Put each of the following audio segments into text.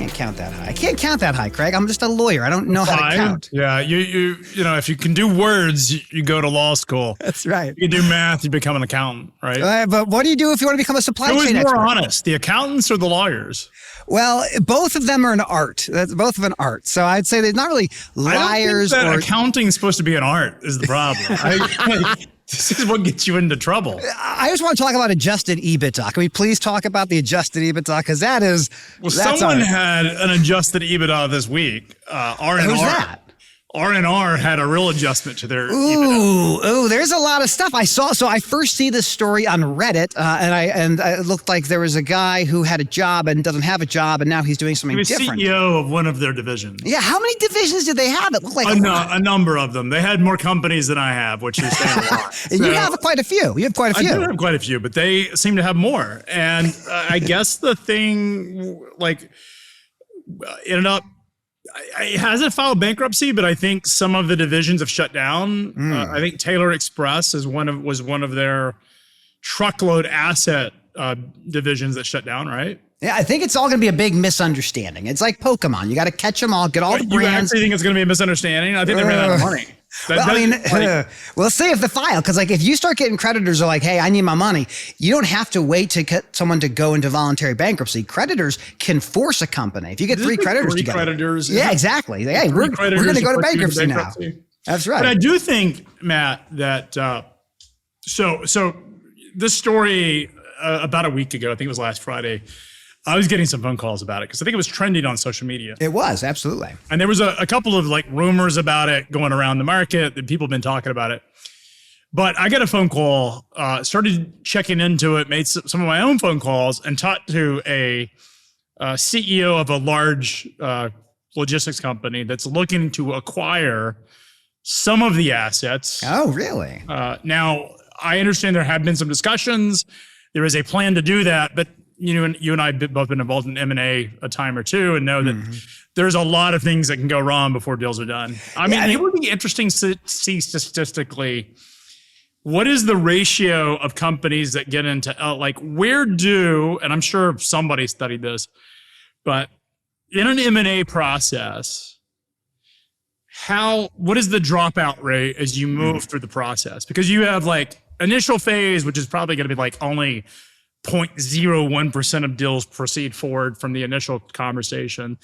can't count that high. I can't count that high, Craig. I'm just a lawyer. I don't know how to count. Yeah, you know, if you can do words, you go to law school. That's right. You can do math, you become an accountant, right? But what do you do if you want to become a supply chain expert? Who is more honest, the accountants or the lawyers? Well, both of them are an art. That's both of an art. So I'd say they're not really liars. I don't think that accounting is supposed to be an art is the problem. This is what gets you into trouble. I just want to talk about adjusted EBITDA. Can we please talk about the adjusted EBITDA? Because that is... Well, someone had an adjusted EBITDA this week. R&R. Who's that? R&R had a real adjustment to their EBITDA. Ooh, there's a lot of stuff I saw. So I first see this story on Reddit, and it looked like there was a guy who had a job and doesn't have a job, and now he's doing something different. He was CEO of one of their divisions. Yeah, how many divisions did they have? It looked like a number of them. They had more companies than I have, which is saying a lot. And you have quite a few. You have quite a few. I do have quite a few, but they seem to have more. And I guess the thing, ended up. It hasn't filed bankruptcy, but I think some of the divisions have shut down. I think Taylor Express was one of their truckload asset divisions that shut down, right? Yeah, I think it's all going to be a big misunderstanding. It's like Pokemon. You got to catch them all, get all the brands. You actually think it's going to be a misunderstanding? I think they ran out of money. We'll see if the file, because if you start getting creditors are like, hey, I need my money, you don't have to wait to get someone to go into voluntary bankruptcy. Creditors can force a company. If you get three creditors together. Yeah, exactly. Hey, we're going to go to bankruptcy now. That's right. But I do think, Matt, that so this story about a week ago, I think it was last Friday, I was getting some phone calls about it because I think it was trending on social media. It was, absolutely. And there was a couple of rumors about it going around the market that people have been talking about it. But I got a phone call, started checking into it, made some of my own phone calls, and talked to a CEO of a large logistics company that's looking to acquire some of the assets. Oh, really? Now, I understand there have been some discussions. There is a plan to do that, but you and I have both been involved in M&A a time or two and know that there's a lot of things that can go wrong before deals are done. I mean, it would be interesting to see statistically, what is the ratio of companies that get into, and I'm sure somebody studied this, but in an M&A process, what is the dropout rate as you move through the process? Because you have initial phase, which is probably going to be only 0.01% of deals proceed forward from the initial conversation.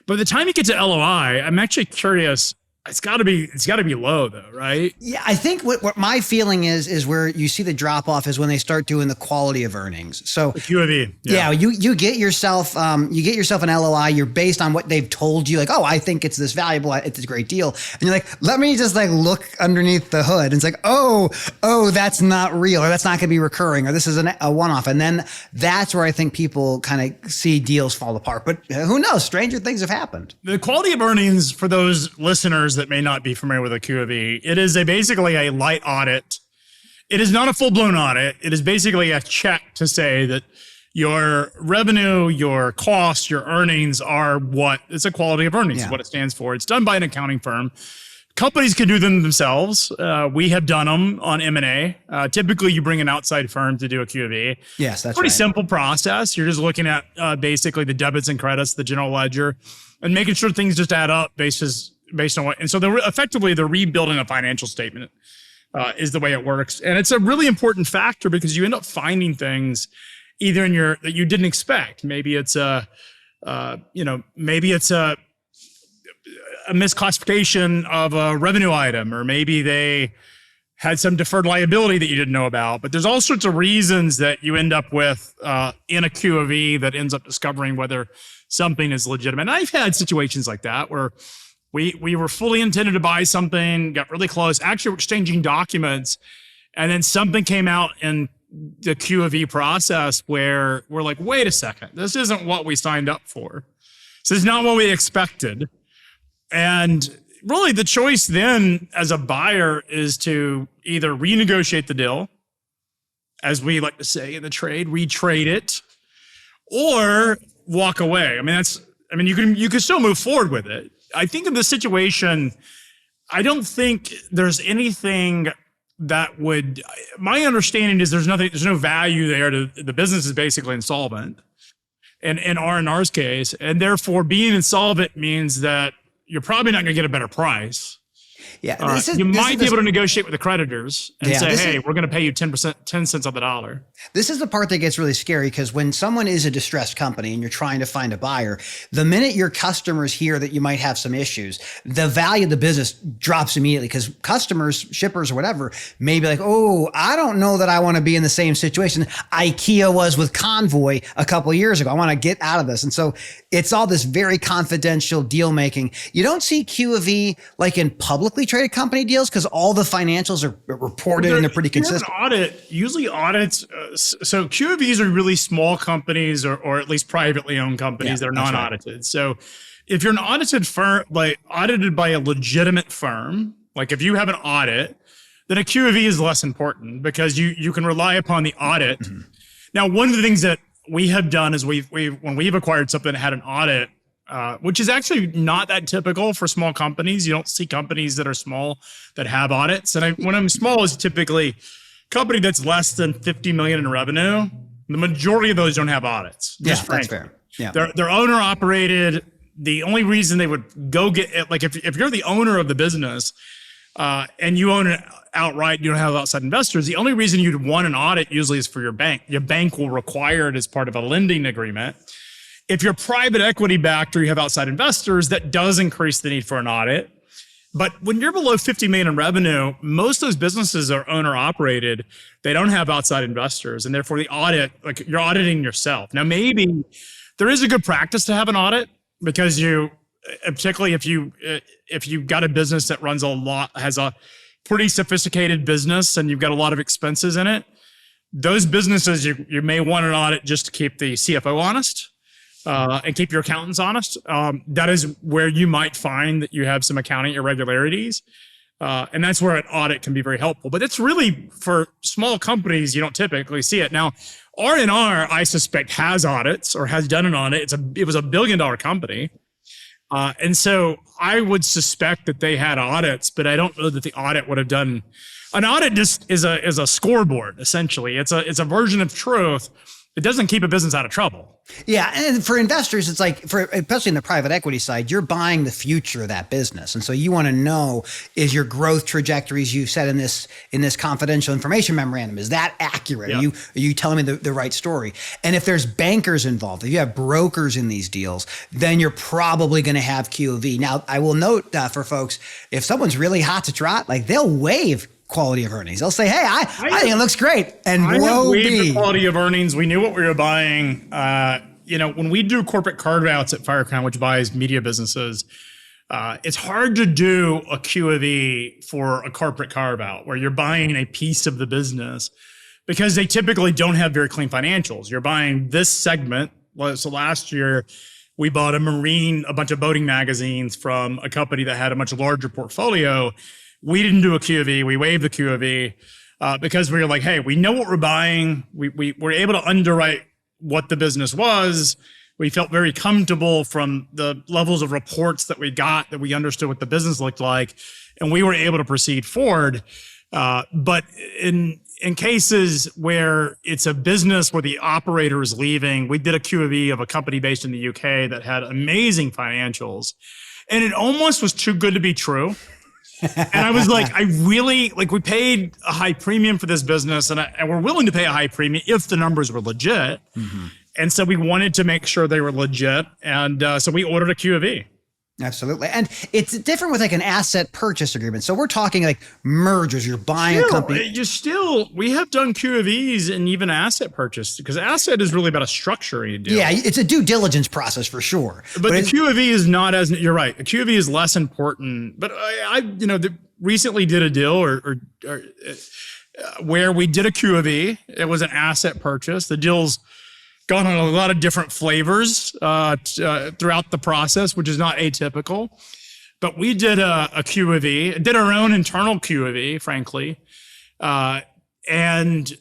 By the time you get to LOI, I'm actually curious. It's got to be low though, right? Yeah, I think what my feeling is where you see the drop off is when they start doing the quality of earnings. So the QOV. Yeah, you get yourself an LOI. You're based on what they've told you. I think it's this valuable. It's a great deal. And you're like, let me just look underneath the hood. And it's like, oh, that's not real, or that's not going to be recurring, or this is a one-off. And then that's where I think people kind of see deals fall apart. But who knows? Stranger things have happened. The quality of earnings, for those listeners that may not be familiar with a QOV, it is basically a light audit. It is not a full-blown audit. It is basically a check to say that your revenue, your costs, your earnings are what. It's a quality of earnings, is what it stands for. It's done by an accounting firm. Companies can do them themselves. We have done them on M&A. Typically, you bring an outside firm to do a QOV. Yes, that's pretty simple process. You're just looking at basically the debits and credits, the general ledger, and making sure things just add up based on what. And so they're rebuilding a financial statement is the way it works. And it's a really important factor because you end up finding things either that you didn't expect. Maybe it's a misclassification of a revenue item, or maybe they had some deferred liability that you didn't know about. But there's all sorts of reasons that you end up with in a QOV that ends up discovering whether something is legitimate. And I've had situations like that where we were fully intended to buy something, got really close, actually we're exchanging documents, and then something came out in the QOV process where we're like, wait a second, this isn't what we signed up for. This is not what we expected. And really the choice then as a buyer is to either renegotiate the deal, as we like to say in the trade, retrade it, or walk away. You can still move forward with it. I think in this situation, I don't think there's anything that would, my understanding is there's no value there. The business is basically insolvent. in R&R's case. And therefore being insolvent means that you're probably not going to get a better price. Yeah, you might be able to negotiate with the creditors and say, hey, we're going to pay you 10%, 10 cents on the dollar. This is the part that gets really scary, because when someone is a distressed company and you're trying to find a buyer, the minute your customers hear that you might have some issues, the value of the business drops immediately, because customers, shippers or whatever, may be like, oh, I don't know that I want to be in the same situation IKEA was with Convoy a couple of years ago. I want to get out of this. And so it's all this very confidential deal making. You don't see Q of E like in publicly traded company deals, because all the financials are reported and they're pretty consistent. Usually audits. So Q of E's are really small companies, or at least privately owned companies that are non-audited. Right. So if you're an audited firm, like audited by a legitimate firm, like if you have an audit, then a Q of E is less important, because you can rely upon the audit. Mm-hmm. Now, one of the things that we have done is when we've acquired something that had an audit, which is actually not that typical for small companies. You don't see companies that are small that have audits. And when I'm small is typically a company that's less than 50 million in revenue. The majority of those don't have audits. Yeah, that's fair. Yeah, they're owner operated. The only reason they would go get it, like if you're the owner of the business and you own it outright, you don't have outside investors. The only reason you'd want an audit usually is for your bank. Your bank will require it as part of a lending agreement. If you're private equity backed or you have outside investors, that does increase the need for an audit. But when you're below 50 million in revenue, most of those businesses are owner operated. They don't have outside investors. And therefore the audit, like you're auditing yourself. Now, maybe there is a good practice to have an audit, because particularly if you've got a business that has a pretty sophisticated business and you've got a lot of expenses in it, those businesses, you may want an audit just to keep the CFO honest. And keep your accountants honest. That is where you might find that you have some accounting irregularities. And that's where an audit can be very helpful. But it's really for small companies, you don't typically see it. Now, R&R, I suspect, has audits or has done an audit. It was a $1 billion company. And so I would suspect that they had audits, but I don't know that the audit would have done. An audit just is a scoreboard, essentially. It's a version of truth. It doesn't keep a business out of trouble. Yeah, and for investors, it's like, especially in the private equity side, you're buying the future of that business, and so you want to know, is your growth trajectories you said in this confidential information memorandum, is that accurate? Yeah. Are you telling me the right story? And if there's bankers involved, if you have brokers in these deals, then you're probably going to have Q of E. Now, I will note for folks, if someone's really hot to trot, like they'll waive quality of earnings. They'll say, hey, I think it looks great. And woe be. The quality of earnings. We knew what we were buying. When we do corporate carve-outs at Firecrown, which buys media businesses, it's hard to do a Q of E for a corporate carve-out where you're buying a piece of the business, because they typically don't have very clean financials. You're buying this segment. So last year, we bought a bunch of boating magazines from a company that had a much larger portfolio. We didn't do a Q of E. We waived the Q of E because we were like, hey, we know what we're buying. We were able to underwrite what the business was. We felt very comfortable from the levels of reports that we got, that we understood what the business looked like, and we were able to proceed forward. But in cases where it's a business where the operator is leaving, we did a Q of E of a company based in the UK that had amazing financials, and it almost was too good to be true. And I was like, we paid a high premium for this business, and we're willing to pay a high premium if the numbers were legit. Mm-hmm. And so we wanted to make sure they were legit. And so we ordered a Q of E. Absolutely. And it's different with like an asset purchase agreement. So we're talking like mergers. You're buying a company. We have done Q of E's and even asset purchase, because asset is really about a structuring a deal. Yeah, it's a due diligence process for sure. But the Q of E is not as, you're right. The Q of E is less important. But I recently did a deal where we did a Q of E. It was an asset purchase. The deal's gone on a lot of different flavors throughout the process, which is not atypical. But we did a Q of E, did our own internal Q of E, frankly. And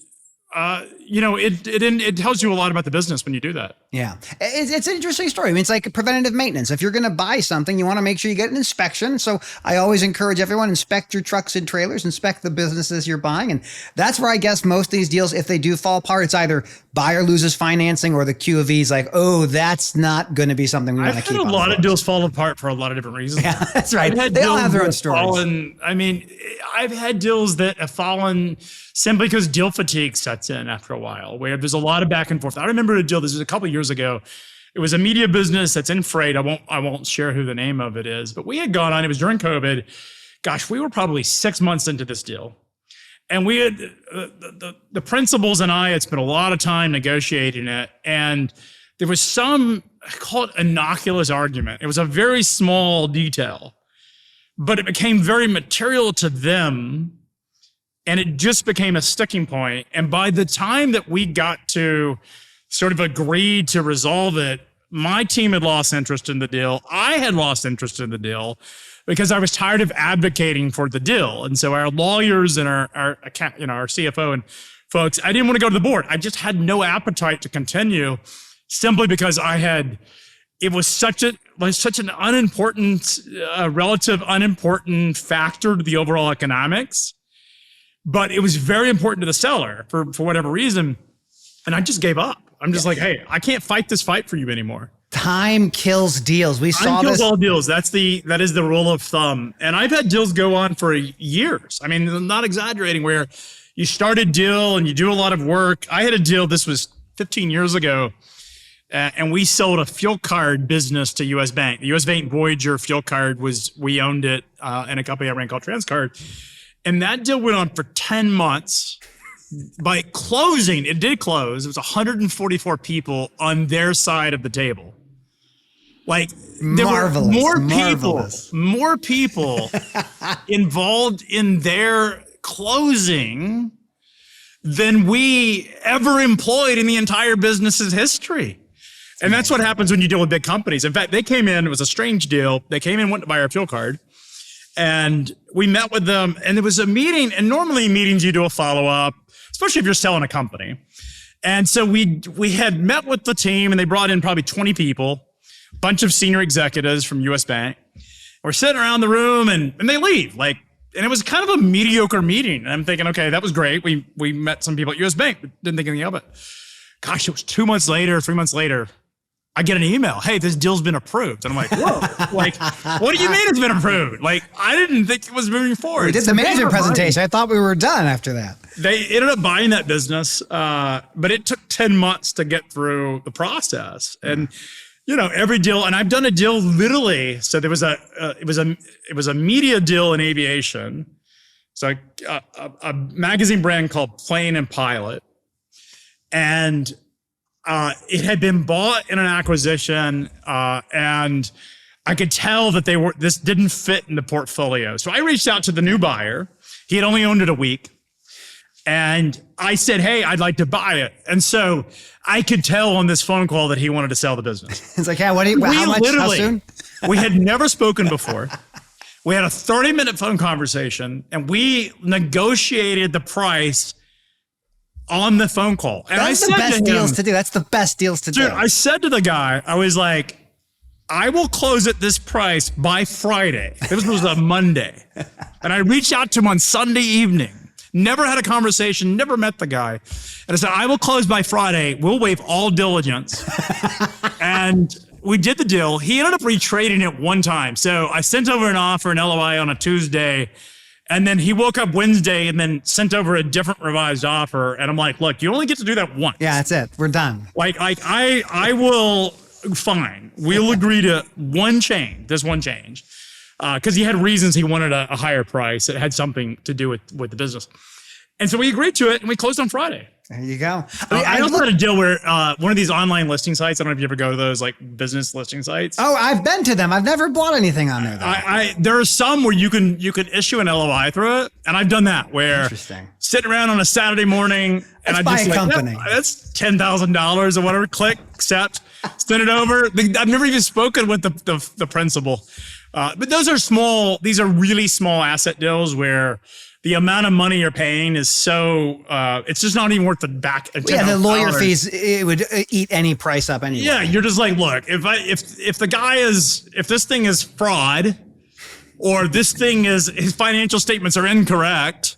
it tells you a lot about the business when you do that. Yeah. It's an interesting story. I mean, it's like preventative maintenance. If you're going to buy something, you want to make sure you get an inspection. So I always encourage everyone, inspect your trucks and trailers, inspect the businesses you're buying. And that's where I guess most of these deals, if they do fall apart, it's either buyer loses financing or the Q of E is like, oh, that's not going to be something we want to keep. I've had a lot of deals fall apart for a lot of different reasons. Yeah, that's right. They all have their own stories. I've had deals that have fallen simply because deal fatigue sets in after a while, where there's a lot of back and forth. I remember a deal, this was a couple of years ago. It was a media business that's in freight. I won't share who the name of it is, but we had gone on, it was during COVID. Gosh, we were probably 6 months into this deal. And we had, the principals and I had spent a lot of time negotiating it. And there was some, I call it innocuous argument. It was a very small detail, but it became very material to them. And it just became a sticking point. And by the time that we got to sort of agree to resolve it, my team had lost interest in the deal. I had lost interest in the deal because I was tired of advocating for the deal. And so our lawyers and our CFO and folks, I didn't want to go to the board. I just had no appetite to continue simply because it was such an unimportant, relative unimportant factor to the overall economics. But it was very important to the seller for whatever reason. And I just gave up. I'm just like, hey, I can't fight this fight for you anymore. Time kills deals. We saw this. Time kills all deals. That is the rule of thumb. And I've had deals go on for years. I mean, I'm not exaggerating, where you start a deal and you do a lot of work. I had a deal, this was 15 years ago, and we sold a fuel card business to US Bank. The US Bank Voyager fuel card we owned it in a company I ran called Transcard. And that deal went on for 10 months. By closing, it did close. It was 144 people on their side of the table. Like, there Marvelous. were more people involved in their closing than we ever employed in the entire business's history. And that's what happens when you deal with big companies. In fact, they came in, it was a strange deal. They came in, went to buy our fuel card. And we met with them, and there was a meeting. And normally in meetings, you do a follow-up, especially if you're selling a company. And so we had met with the team, and they brought in probably 20 people, a bunch of senior executives from US Bank. We're sitting around the room, and they leave. And it was kind of a mediocre meeting. And I'm thinking, okay, that was great. We met some people at US Bank, but didn't think anything of it. Gosh, it was 2 months later, 3 months later, I get an email. Hey, this deal's been approved. And I'm like, whoa, what do you mean it's been approved? I didn't think it was moving forward. We did the management presentation. I thought we were done after that. They ended up buying that business, but it took 10 months to get through the process. And, every deal, and I've done a deal literally. So there was it was a media deal in aviation. So a magazine brand called Plane and Pilot. And it had been bought in an acquisition, and I could tell that this didn't fit in the portfolio. So I reached out to the new buyer. He had only owned it a week. And I said, hey, I'd like to buy it. And so I could tell on this phone call that he wanted to sell the business. It's like, hey, how much, how soon? We had never spoken before. We had a 30-minute phone conversation, and we negotiated the price on the phone call. And That's the best deals to do. That's the best deals to do. Dude, I said to the guy, I was like, I will close at this price by Friday. This was a Monday. And I reached out to him on Sunday evening. Never had a conversation, never met the guy. And I said, I will close by Friday. We'll waive all diligence. And we did the deal. He ended up retrading it one time. So I sent over an offer, an LOI on a Tuesday. And then he woke up Wednesday and then sent over a different revised offer. And I'm like, look, you only get to do that once. Yeah, that's it. We're done. I will, fine. We'll agree to this one change. Because he had reasons he wanted a higher price. It had something to do with the business. And so we agreed to it, and we closed on Friday. There you go. I also had a deal where one of these online listing sites, I don't know if you ever go to those, business listing sites. Oh, I've been to them. I've never bought anything on there, though. There are some where you can issue an LOI through it, and I've done that, where sitting around on a Saturday morning, and I just company. That's $10,000 or whatever, click, accept, send it over. I've never even spoken with the principal. But those are small. These are really small asset deals where the amount of money you're paying is so, it's just not even worth the back. Yeah, the lawyer fees, it would eat any price up anyway. Yeah, you're just like, look, if the guy if this thing is fraud, or this thing his financial statements are incorrect,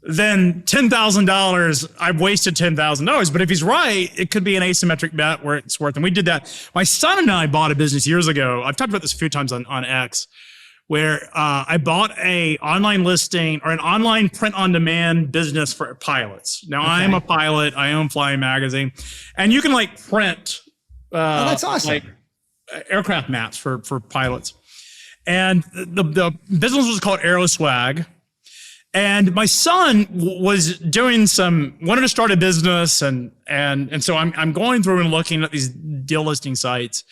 then $10,000, I've wasted $10,000. But if he's right, it could be an asymmetric bet where it's worth. And we did that. My son and I bought a business years ago. I've talked about this a few times on X, where I bought a online listing or an online print-on-demand business for pilots. Now, okay. I am a pilot. I own Flying Magazine. And you can like print that's awesome. like aircraft maps for pilots. And the business was called Aeroswag. And my son was wanted to start a business. And so I'm going through and looking at these deal listing sites.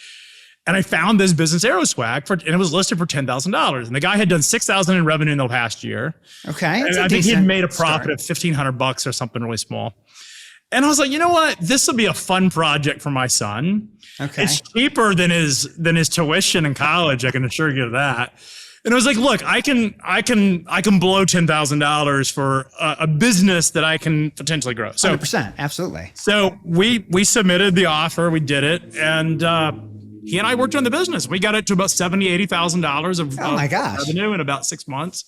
And I found this business Aeroswag and it was listed for $10,000. And the guy had done $6,000 in revenue in the past year. Okay. And I think he'd made a profit of $1,500 or something really small. And I was like, you know what? This will be a fun project for my son. Okay. It's cheaper than his tuition in college. I can assure you of that. And I was like, look, I can blow $10,000 for a business that I can potentially grow. So 100%, absolutely. So we submitted the offer, we did it, and he and I worked on the business. We got it to about $80,000 of revenue in about 6 months,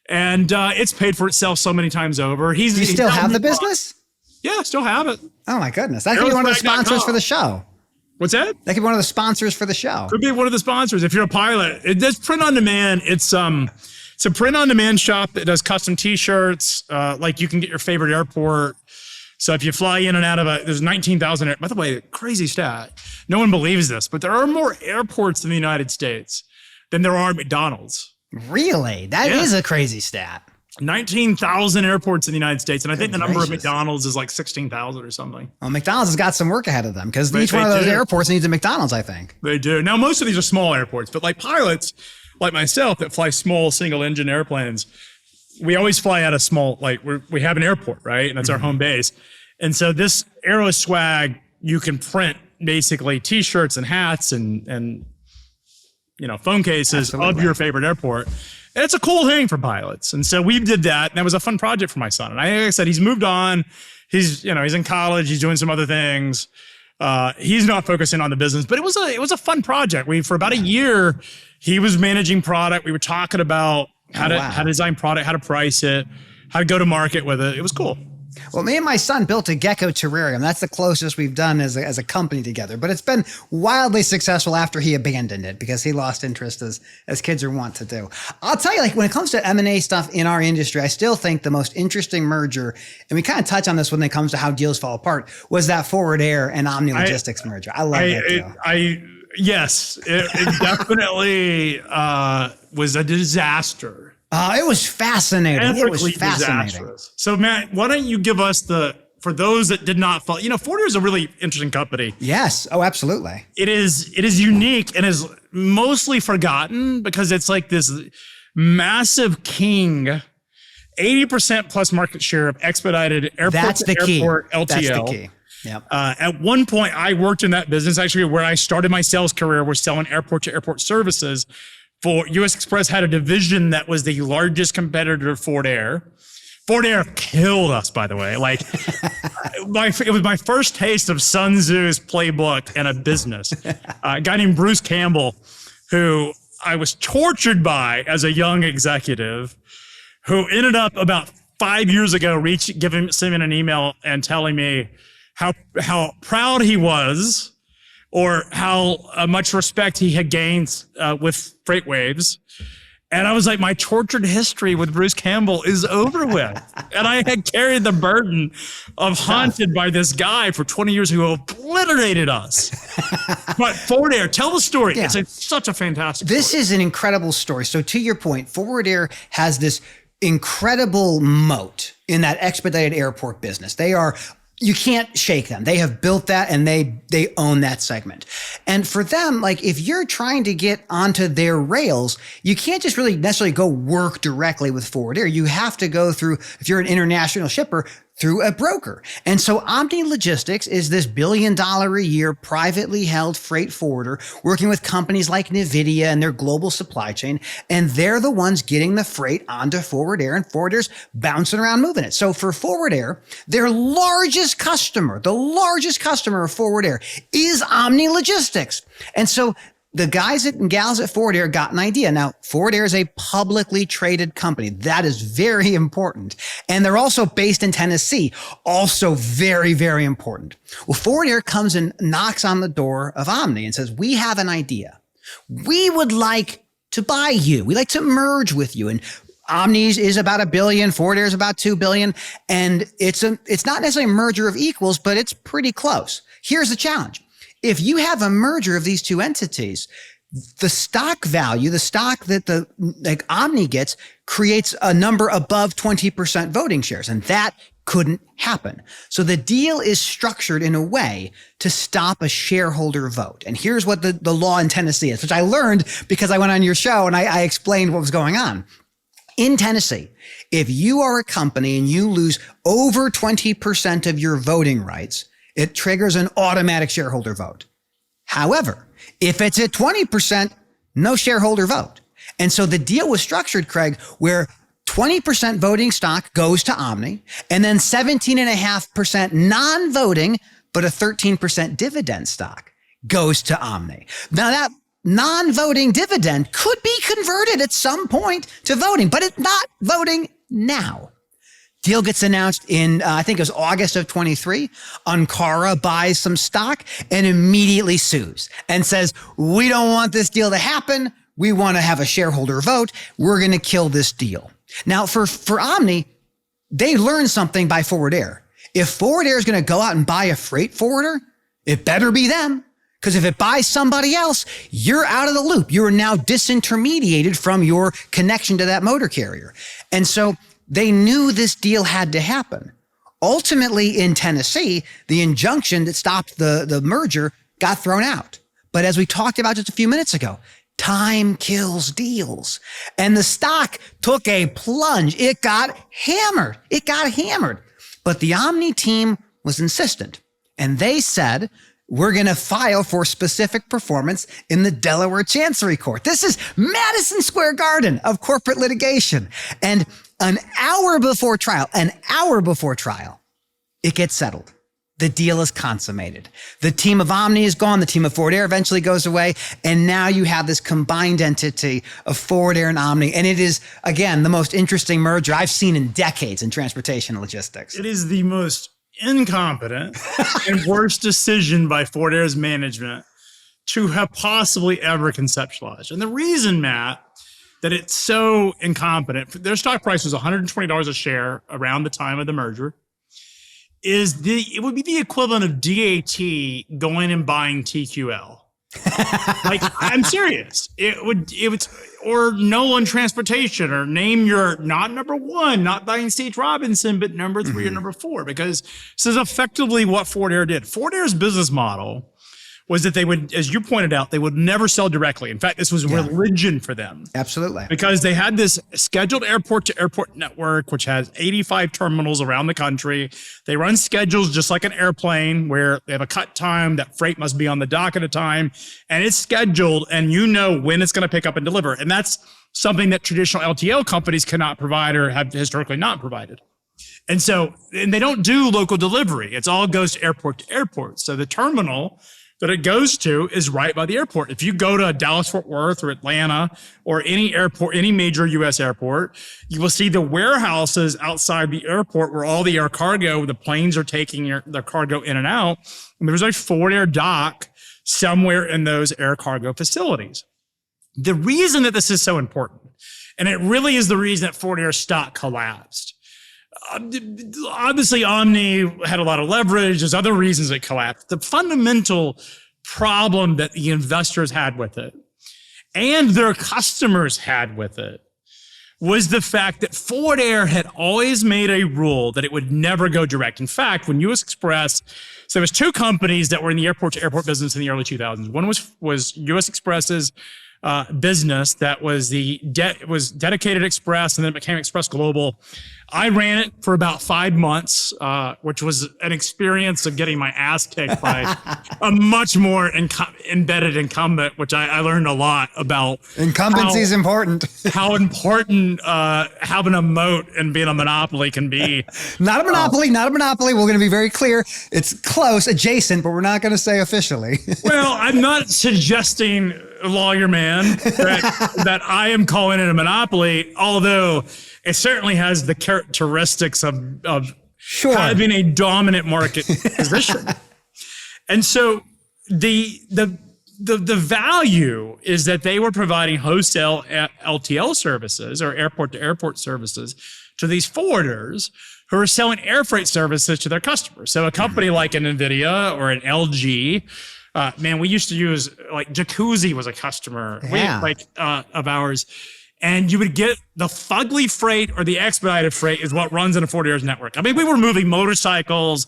and it's paid for itself so many times over. Do you still have the business? Yeah, I still have it. Oh my goodness, that could be one of the sponsors for the show. What's that? That could be one of the sponsors for the show. Could be one of the sponsors. If you're a pilot, it does print on demand. It's a print on demand shop that does custom T-shirts. Like you can get your favorite airport. So if you fly in and out of there's 19,000. By the way, crazy stat. No one believes this, but there are more airports in the United States than there are McDonald's. Really? That is a crazy stat. 19,000 airports in the United States. And I think the number of McDonald's is like 16,000 or something. Well, McDonald's has got some work ahead of them because each one of those airports needs a McDonald's, I think. They do. Now, most of these are small airports, but like pilots, like myself, that fly small single engine airplanes, we always fly out of small, like we have an airport, right? And that's our home base. And so this Aeroswag, you can print basically T-shirts and hats and phone cases of your favorite airport. And it's a cool thing for pilots. And so we did that. And that was a fun project for my son. And like I said, he's moved on. He's in college. He's doing some other things. He's not focusing on the business, but it was a fun project. For about a year, he was managing product. We were talking about how to design product, how to price it, how to go to market with it. It was cool. Well, me and my son built a gecko terrarium. That's the closest we've done as a company together. But it's been wildly successful after he abandoned it because he lost interest as kids are wont to do. I'll tell you, like when it comes to M&A stuff in our industry, I still think the most interesting merger, and we kind of touch on this when it comes to how deals fall apart, was that Forward Air and Omni Logistics merger. I love that deal. Yes, it definitely was a disaster. It was fascinating. It was fascinating. Disastrous. So, Matt, why don't you give us for those that did not follow, Forward Air is a really interesting company. Yes. Oh, absolutely. It is unique and is mostly forgotten because it's like this massive king, 80% plus market share of expedited airport to airport LTL. That's the key. Yep. At one point, I worked in that business. Actually, where I started my sales career was selling airport to airport services. For US Express had a division that was the largest competitor to Forward Air. Forward Air killed us, by the way. Like, it was my first taste of Sun Tzu's playbook in a business. A guy named Bruce Campbell, who I was tortured by as a young executive, who ended up about 5 years ago sending an email and telling me how proud he was, or how much respect he had gained with FreightWaves. And I was like, my tortured history with Bruce Campbell is over with. And I had carried the burden of haunted by this guy for 20 years who obliterated us. But Forward Air, tell the story. Yeah. It's such a fantastic story. This is an incredible story. So to your point, Forward Air has this incredible moat in that expedited airport business. You can't shake them. They have built that and they own that segment. And for them, like if you're trying to get onto their rails, you can't just really necessarily go work directly with Forward Air. You have to go through, if you're an international shipper, through a broker. And so Omni Logistics is this $1 billion a year privately held freight forwarder working with companies like NVIDIA and their global supply chain. And they're the ones getting the freight onto Forward Air, and Forward Air's bouncing around moving it. So for Forward Air, their largest customer, the largest customer of Forward Air is Omni Logistics. And so the guys and gals at Forward Air got an idea. Now, Forward Air is a publicly traded company. That is very important. And they're also based in Tennessee. Also very, very important. Well, Forward Air comes and knocks on the door of Omni and says, we have an idea. We would like to buy you. We'd like to merge with you. And Omni is about $1 billion. Forward Air is about $2 billion. And it's not necessarily a merger of equals, but it's pretty close. Here's the challenge. If you have a merger of these two entities, the stock value, the stock that Omni gets, creates a number above 20% voting shares. And that couldn't happen. So the deal is structured in a way to stop a shareholder vote. And here's what the law in Tennessee is, which I learned because I went on your show and I explained what was going on. In Tennessee, if you are a company and you lose over 20% of your voting rights, it triggers an automatic shareholder vote. However, if it's at 20%, no shareholder vote. And so the deal was structured, Craig, where 20% voting stock goes to Omni, and then 17.5% non-voting, but a 13% dividend stock goes to Omni. Now that non-voting dividend could be converted at some point to voting, but it's not voting now. Deal gets announced in, I think it was August of 23. Ankara buys some stock and immediately sues and says, we don't want this deal to happen. We want to have a shareholder vote. We're going to kill this deal. Now, for Omni, they learned something by Forward Air. If Forward Air is going to go out and buy a freight forwarder, it better be them. Because if it buys somebody else, you're out of the loop. You are now disintermediated from your connection to that motor carrier. And so they knew this deal had to happen. Ultimately, in Tennessee, the injunction that stopped the merger got thrown out. But as we talked about just a few minutes ago, time kills deals. And the stock took a plunge. It got hammered. But the Omni team was insistent. And they said, we're going to file for specific performance in the Delaware Chancery Court. This is Madison Square Garden of corporate litigation. And an hour before trial, it gets settled. The deal is consummated. The team of Omni is gone. The team of Forward Air eventually goes away. And now you have this combined entity of Forward Air and Omni. And it is, again, the most interesting merger I've seen in decades in transportation and logistics. It is the most incompetent and worst decision by Forward Air's management to have possibly ever conceptualized. And the reason, Matt, that it's so incompetent, their stock price was $120 a share around the time of the merger, it would be the equivalent of DAT going and buying TQL. Like, I'm serious. It would, or Nolan Transportation, or name your, not number one, not buying C.H. Robinson, but number three or number four, because this is effectively what Forward Air did. Forward Air's business model was that they would, as you pointed out, they would never sell directly. In fact, this was religion for them. Absolutely. Because they had this scheduled airport-to-airport network, which has 85 terminals around the country. They run schedules just like an airplane, where they have a cut time, that freight must be on the dock at a time, and it's scheduled, and you know when it's going to pick up and deliver. And that's something that traditional LTL companies cannot provide or have historically not provided. And so, and they don't do local delivery. It's all goes to airport. So the terminal that it goes to is right by the airport. If you go to Dallas-Fort Worth or Atlanta or any airport, any major U.S. airport, you will see the warehouses outside the airport where all the air cargo, the planes are taking their cargo in and out. And there's a Forward Air dock somewhere in those air cargo facilities. The reason that this is so important, and it really is the reason that Forward Air stock collapsed. Obviously, Omni had a lot of leverage. There's other reasons it collapsed. The fundamental problem that the investors had with it and their customers had with it was the fact that Forward Air had always made a rule that it would never go direct. In fact, when U.S. Express, so there was two companies that were in the airport-to-airport business in the early 2000s. One was U.S. Express's business that was was dedicated Express, and then it became Express Global. I ran it for about 5 months, which was an experience of getting my ass kicked by a much more embedded incumbent, which I learned a lot about. Incumbency is important. How important having a moat and being a monopoly can be. Not a monopoly, not a monopoly. We're going to be very clear. It's close, adjacent, but we're not going to say officially. Well, I'm not suggesting, lawyer man, that I am calling it a monopoly, although it certainly has the characteristics of sure. having a dominant market position. And so the value is that they were providing wholesale LTL services or airport to airport services to these forwarders who are selling air freight services to their customers. So a company like an NVIDIA or an LG, we used to use, like, Jacuzzi was a customer of ours. And you would get the fugly freight or the expedited freight is what runs in a forwarder's network. I mean, we were moving motorcycles,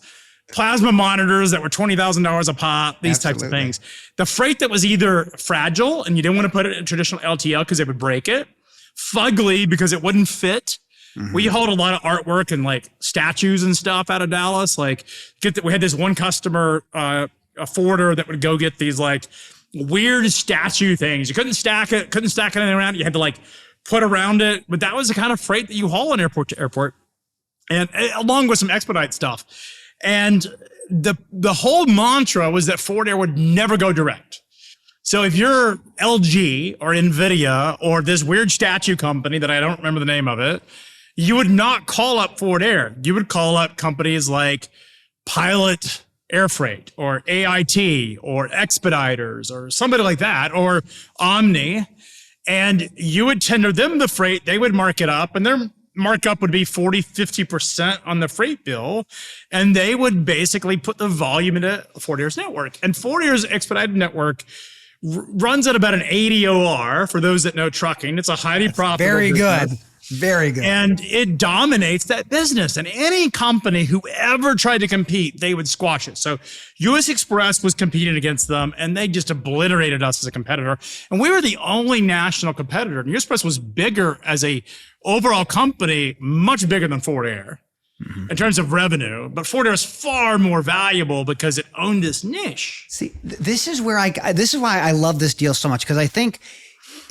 plasma monitors that were $20,000 a pop, these types of things. The freight that was either fragile and you didn't want to put it in traditional LTL because it would break it, fugly because it wouldn't fit. Mm-hmm. We hold a lot of artwork and like statues and stuff out of Dallas. Like, we had this one customer, a forwarder that would go get these like weird statue things. You couldn't stack it anything around. You had to like put around it. But that was the kind of freight that you haul in airport to airport, and along with some expedite stuff. And the whole mantra was that Forward Air would never go direct. So if you're LG or NVIDIA or this weird statue company that I don't remember the name of it, you would not call up Forward Air. You would call up companies like Pilot Air Freight or AIT or Expeditors or somebody like that, or Omni, and you would tender them the freight. They would mark it up, and their markup would be 40, 50% on the freight bill, and they would basically put the volume into Forward Air's network. And Forward Air's expedited network runs at about an 80 OR for those that know trucking. It's a highly profitable Very business. good. Very good. And it dominates that business. And any company who ever tried to compete, they would squash it. So US Express was competing against them, and they just obliterated us as a competitor. And we were the only national competitor. And US Express was bigger as a overall company, much bigger than Forward Air in terms of revenue. But Forward Air is far more valuable because it owned this niche. See, this is why I love this deal so much, because I think,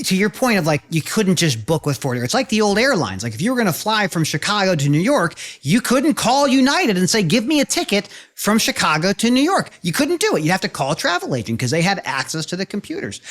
to your point of like, you couldn't just book with Forward Air. It's like the old airlines. Like if you were going to fly from Chicago to New York, you couldn't call United and say, give me a ticket from Chicago to New York. You couldn't do it. You'd have to call a travel agent because they had access to the computers.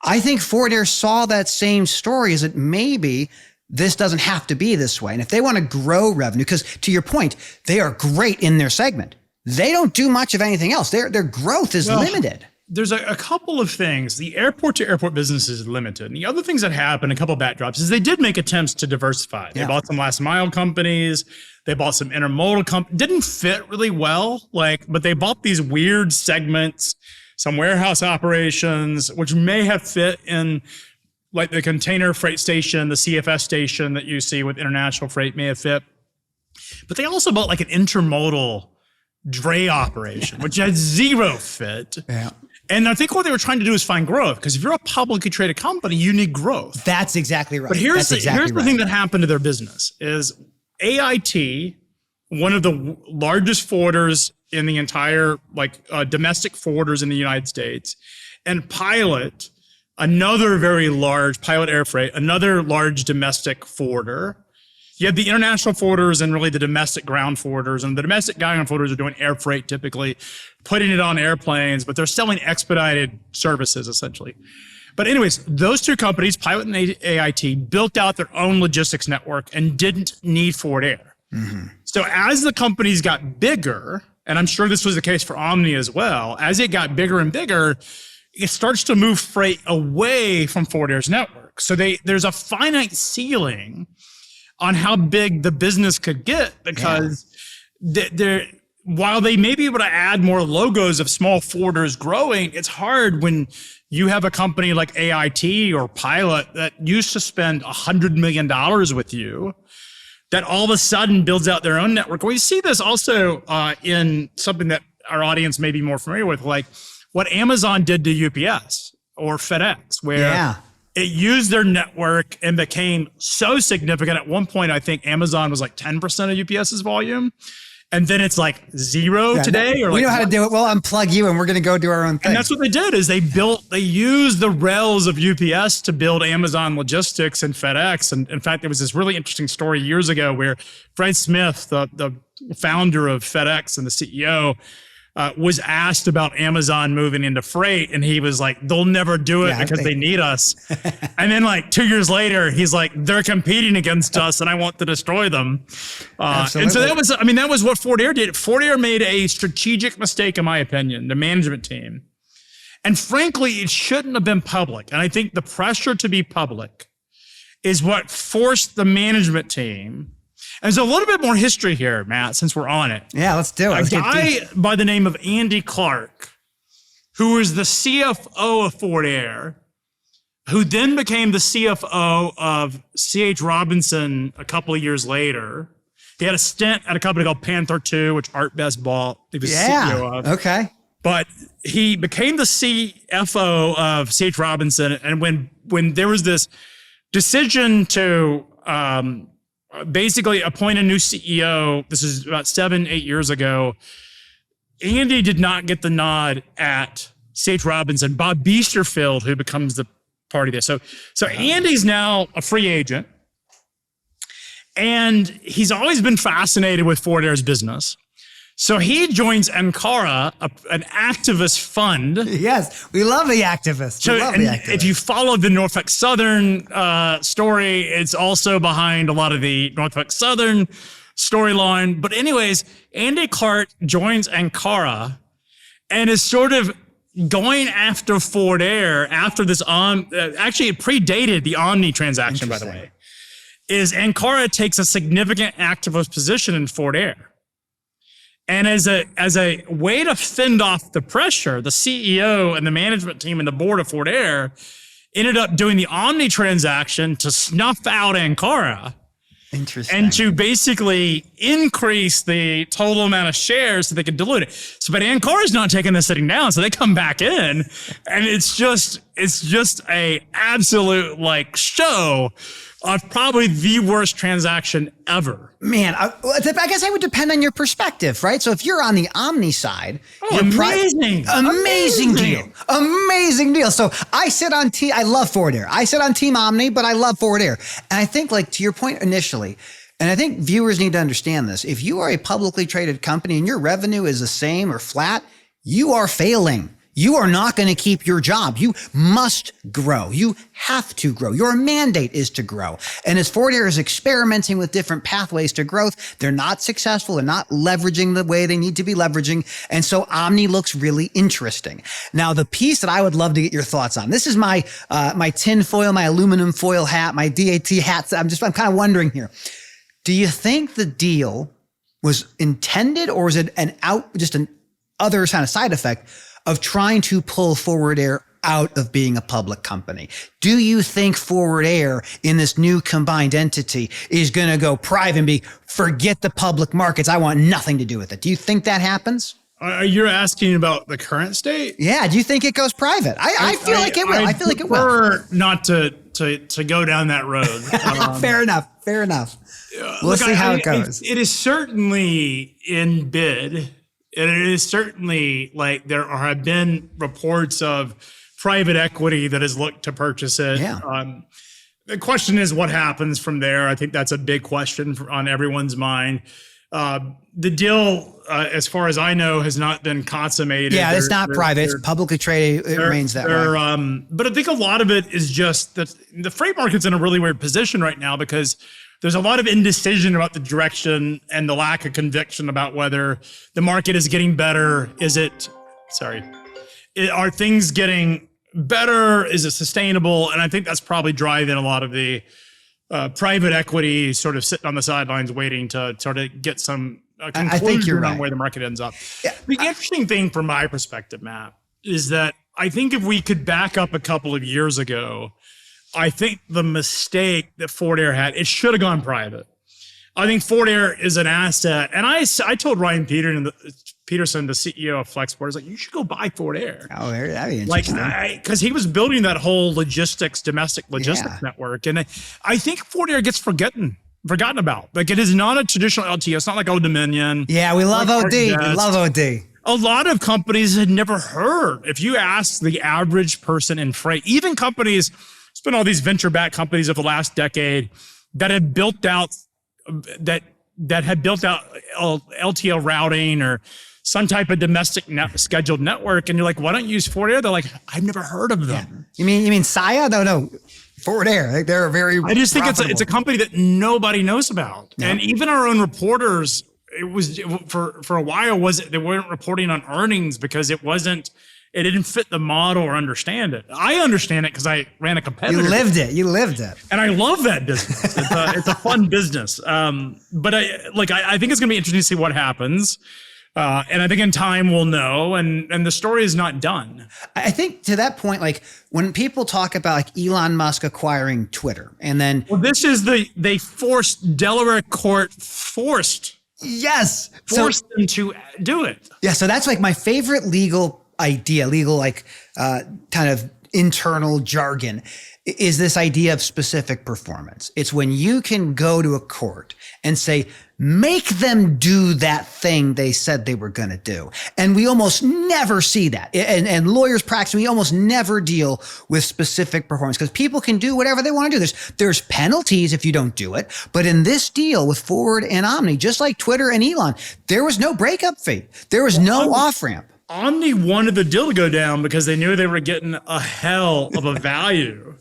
I think Forward Air saw that same story, is that maybe this doesn't have to be this way. And if they want to grow revenue, because to your point, they are great in their segment. They don't do much of anything else. Their growth is limited. There's a couple of things. The airport to airport business is limited. And the other things that happened, a couple of backdrops, is they did make attempts to diversify. They bought some last mile companies. They bought some intermodal companies. Didn't fit really well, but they bought these weird segments, some warehouse operations, which may have fit in like the container freight station, the CFS station that you see with international freight may have fit. But they also bought like an intermodal dray operation, which had zero fit. Yeah. And I think what they were trying to do is find growth, because if you're a publicly traded company, you need growth. That's exactly right. But here's the thing that happened to their business is AIT, one of the largest forwarders in the entire domestic forwarders in the United States, and Pilot, another very large Pilot Air Freight, another large domestic forwarder. You have the international forwarders and really the domestic ground forwarders. And the domestic ground forwarders are doing air freight typically, putting it on airplanes, but they're selling expedited services essentially. But anyways, those two companies, Pilot and AIT, built out their own logistics network and didn't need Forward Air. Mm-hmm. So as the companies got bigger, and I'm sure this was the case for Omni as well, as it got bigger and bigger, it starts to move freight away from Forward Air's network. So there's a finite ceiling on how big the business could get, because while they may be able to add more logos of small forwarders growing, it's hard when you have a company like AIT or Pilot that used to spend $100 million with you, that all of a sudden builds out their own network. We see this also in something that our audience may be more familiar with, like what Amazon did to UPS or FedEx, where It used their network and became so significant. At one point, I think Amazon was like 10% of UPS's volume. And then it's like zero today. We know how to do it. We'll unplug you and we're going to go do our own thing. And that's what they did is they used the rails of UPS to build Amazon Logistics and FedEx. And in fact, there was this really interesting story years ago where Fred Smith, the founder of FedEx and the CEO, was asked about Amazon moving into freight. And he was like, they'll never do it because they need us. And then like 2 years later, he's like, they're competing against us and I want to destroy them. And so that was what Forward Air did. Forward Air made a strategic mistake, in my opinion, the management team. And frankly, it shouldn't have been public. And I think the pressure to be public is what forced the management team. And there's a little bit more history here, Matt, since we're on it. Yeah, let's do it. A guy by the name of Andy Clark, who was the CFO of Forward Air, who then became the CFO of C.H. Robinson a couple of years later. He had a stint at a company called Panther 2, which Art Best bought. He was CEO of. Okay. But he became the CFO of C.H. Robinson. And when there was this decision to basically appoint a new CEO, this is about 7-8 years ago, Andy did not get the nod at C.H. Robinson. Bob Biesterfield, who becomes the party there. So Andy's now a free agent, and he's always been fascinated with Forward Air's business. So he joins Ankara, an activist fund. Yes, we love the activists. If you follow the Norfolk Southern story, it's also behind a lot of the Norfolk Southern storyline. But anyways, Andy Clark joins Ankara and is sort of going after Forward Air after this actually it predated the Omni transaction, by the way. Is Ankara takes a significant activist position in Forward Air. And as a way to fend off the pressure, the CEO and the management team and the board of Forward Air ended up doing the Omni transaction to snuff out Ankara. Interesting. And to basically increase the total amount of shares so they could dilute it. So, but Ankara's not taking this sitting down, so they come back in, and it's just a absolute like show of probably the worst transaction ever. Man, I guess I would depend on your perspective, right? So if you're on the Omni side, amazing deal. So I love Forward Air. I sit on Team Omni, but I love Forward Air. And I think, like, to your point initially, and I think viewers need to understand this. If you are a publicly traded company and your revenue is the same or flat, you are failing. You are not going to keep your job. You must grow. You have to grow. Your mandate is to grow. And as Forward Air is experimenting with different pathways to growth, they're not successful. They're not leveraging the way they need to be leveraging. And so Omni looks really interesting. Now, the piece that I would love to get your thoughts on, this is my tin foil, my aluminum foil hat, my DAT hats. I'm kind of wondering here. Do you think the deal was intended, or is it just an other kind of side effect of trying to pull Forward Air out of being a public company? Do you think Forward Air in this new combined entity is going to go private and forget the public markets? I want nothing to do with it. Do you think that happens? You're asking about the current state? Yeah. Do you think it goes private? I feel like it will. I feel like it will. I prefer not to go down that road. Fair enough. We'll see how it goes. It is certainly in bid. And it is certainly like there have been reports of private equity that has looked to purchase it. Yeah. The question is what happens from there. I think that's a big question on everyone's mind. The deal, as far as I know, has not been consummated. Yeah, it's not private. It's publicly traded. It remains that way. But I think a lot of it is just that the freight market's in a really weird position right now because there's a lot of indecision about the direction and the lack of conviction about whether the market is getting better. Are things getting better? Is it sustainable? And I think that's probably driving a lot of the private equity sort of sitting on the sidelines waiting to sort of get some conclusion I think you're right. on where the market ends up. Yeah. The interesting thing from my perspective, Matt, is that I think if we could back up a couple of years ago, I think the mistake that Forward Air had, it should have gone private. I think Forward Air is an asset. And I told Ryan Peterson, the CEO of Flexport, I was like, you should go buy Forward Air. Oh, that'd be interesting. Because he was building that whole domestic logistics network. And I think Forward Air gets forgotten about. Like, it is not a traditional LTO. It's not like Old Dominion. Yeah, we love OD. We love OD. A lot of companies had never heard. If you ask the average person in freight, even companies, it's been all these venture-backed companies of the last decade that have built out LTL routing or some type of domestic scheduled network, and you're like, why don't you use Forward Air? They're like, I've never heard of them. Yeah. You mean Saya? No. Forward Air. Like, they're very. I just think it's a company that nobody knows about, and even our own reporters. It was for a while. They weren't reporting on earnings because it didn't fit the model or understand it. I understand it because I ran a competitor. You lived it. And I love that business. It's a fun business. But I think it's going to be interesting to see what happens. And I think in time we'll know. And the story is not done. I think to that point, like when people talk about like Elon Musk acquiring Twitter, and then this is Delaware court forced them to do it. Yeah. So that's like my favorite legal idea, kind of internal jargon, is this idea of specific performance. It's when you can go to a court and say, make them do that thing they said they were going to do. And we almost never see that. And lawyers practice, we almost never deal with specific performance because people can do whatever they want to do. There's penalties if you don't do it. But in this deal with Forward and Omni, just like Twitter and Elon, there was no breakup fee. There was no off-ramp. Omni wanted the deal to go down because they knew they were getting a hell of a value.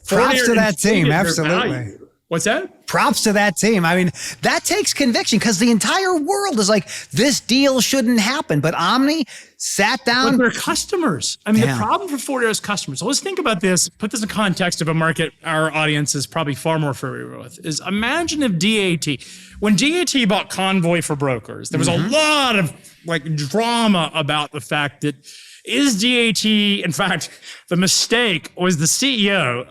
Props to that team. Absolutely. What's that? Props to that team. I mean, that takes conviction because the entire world is like, this deal shouldn't happen. But Omni sat down. But they're customers. I mean, the problem for Forward Air is customers. So let's think about this. Put this in context of a market our audience is probably far more familiar with. Is imagine if DAT, when DAT bought Convoy for brokers, there was a lot of drama about the fact that is DAT, in fact, the mistake was the CEO,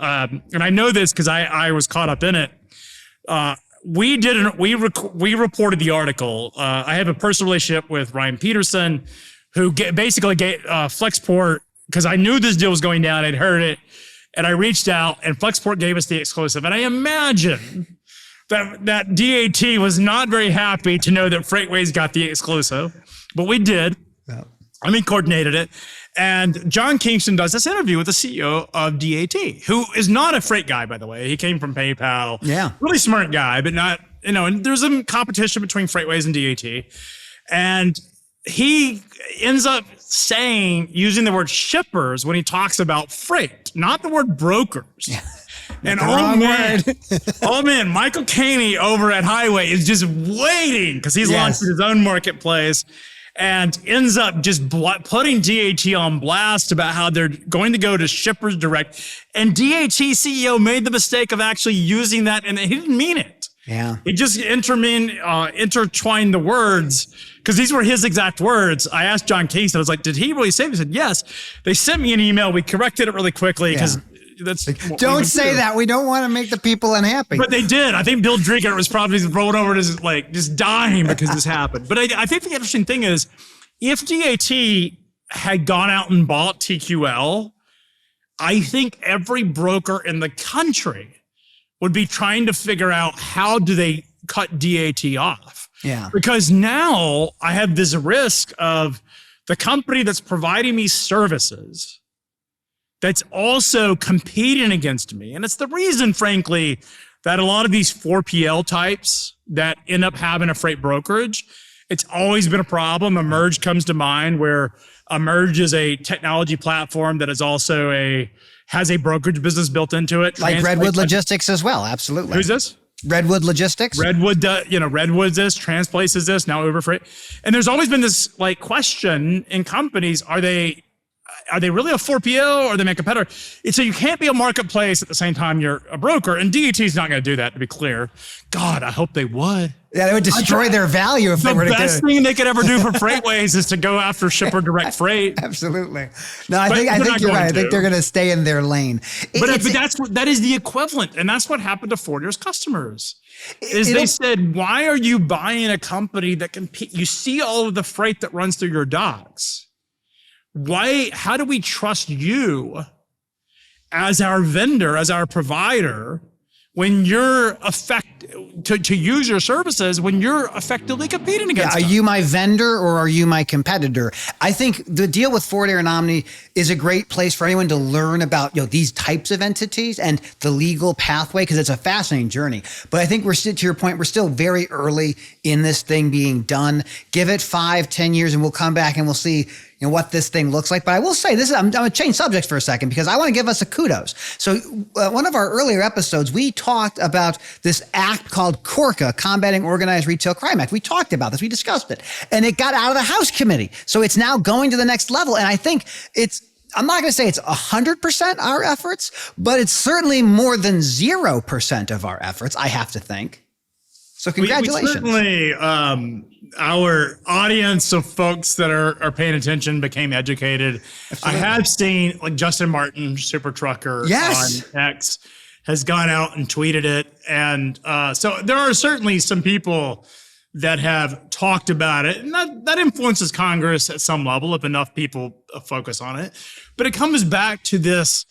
and I know this because I was caught up in it. We reported the article. I have a personal relationship with Ryan Peterson, who basically gave Flexport, because I knew this deal was going down, I'd heard it, and I reached out, and Flexport gave us the exclusive. And I imagine that DAT was not very happy to know that FreightWaves got the exclusive, but we did. Yeah. Coordinated it. And John Kingston does this interview with the CEO of DAT, who is not a freight guy, by the way. He came from PayPal. Yeah. Really smart guy, but not, and there's some competition between FreightWaves and DAT. And he ends up using the word shippers when he talks about freight, not the word brokers. Yeah. And man, Michael Caney over at Highway is just waiting because he's launched his own marketplace. And ends up just putting DAT on blast about how they're going to go to Shippers Direct. And DAT CEO made the mistake of actually using that, and he didn't mean it. Yeah. He just intertwined the words, because these were his exact words. I asked John Kingston, I was like, did he really say this? He said, yes. They sent me an email. We corrected it really quickly because that's don't say that. We don't want to make the people unhappy. But they did. I think Bill Driggett was probably rolling over just dying because this happened. But I think the interesting thing is, if DAT had gone out and bought TQL, I think every broker in the country would be trying to figure out how do they cut DAT off. Yeah. Because now I have this risk of the company that's providing me services that's also competing against me. And it's the reason, frankly, that a lot of these 4PL types that end up having a freight brokerage, it's always been a problem. Emerge comes to mind, where Emerge is a technology platform that is also has a brokerage business built into it. Like Redwood Logistics as well. Absolutely. Who's this? Redwood Logistics. Redwood this, Transplace is this, now Uber Freight. And there's always been this question in companies, are they really a 4PL or are they a competitor? So you can't be a marketplace at the same time you're a broker, and DAT is not going to do that, to be clear. God, I hope they would. Yeah, it would destroy their value if they were to The best thing they could ever do for FreightWaves is to go after shipper direct freight. Absolutely. No, I think you're right. I think they're going to stay in their lane. But that is the equivalent. And that's what happened to Fortier's customers. They said, why are you buying a company that you see all of the freight that runs through your docks? How do we trust you as our vendor, as our provider, when you're to use your services when you're effectively competing against them? Are you my vendor or are you my competitor? I think the deal with Ford, Air and Omni is a great place for anyone to learn about these types of entities and the legal pathway, because it's a fascinating journey. But I think to your point, we're still very early in this thing being done. Give it 5-10 years and we'll come back and we'll see what this thing looks like. But I will say this, I'm going to change subjects for a second because I want to give us a kudos. So one of our earlier episodes, we talked about this act called CORCA, Combating Organized Retail Crime Act. We talked about this. We discussed it. And it got out of the House committee. So it's now going to the next level. And I think I'm not going to say it's 100% our efforts, but it's certainly more than 0% of our efforts, I have to think. So congratulations. We certainly, our audience of folks that are paying attention became educated. Absolutely. I have seen Justin Martin, Super Trucker on X, has gone out and tweeted it. And so there are certainly some people that have talked about it, and that influences Congress at some level if enough people focus on it. But it comes back to this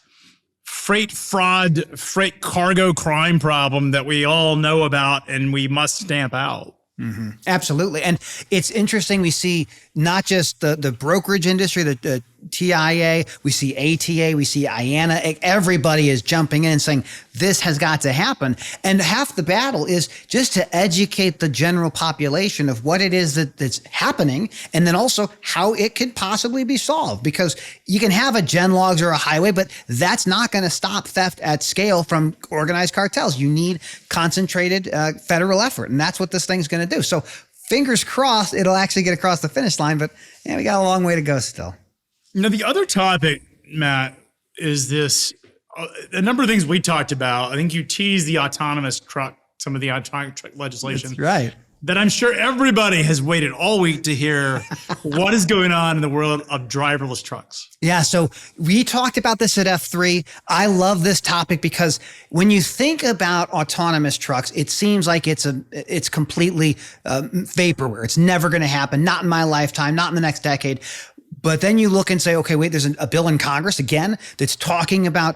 freight fraud, freight cargo crime problem that we all know about and we must stamp out. Mm-hmm. Absolutely. And it's interesting. We see not just the brokerage industry, the TIA, we see ATA, we see IANA. Everybody is jumping in and saying, this has got to happen. And half the battle is just to educate the general population of what it is that's happening, and then also how it could possibly be solved. Because you can have a GenLogs or a highway, but that's not going to stop theft at scale from organized cartels. You need concentrated federal effort, and that's what this thing's going to do. So fingers crossed it'll actually get across the finish line, but we got a long way to go still. Now, the other topic, Matt, is this, a number of things we talked about. I think you teased the autonomous truck, some of the autonomous truck legislation. That's right. That I'm sure everybody has waited all week to hear what is going on in the world of driverless trucks. Yeah, so we talked about this at F3. I love this topic because when you think about autonomous trucks, it seems like it's completely vaporware. It's never going to happen, not in my lifetime, not in the next decade. But then you look and say, okay, wait, there's a bill in Congress, again, that's talking about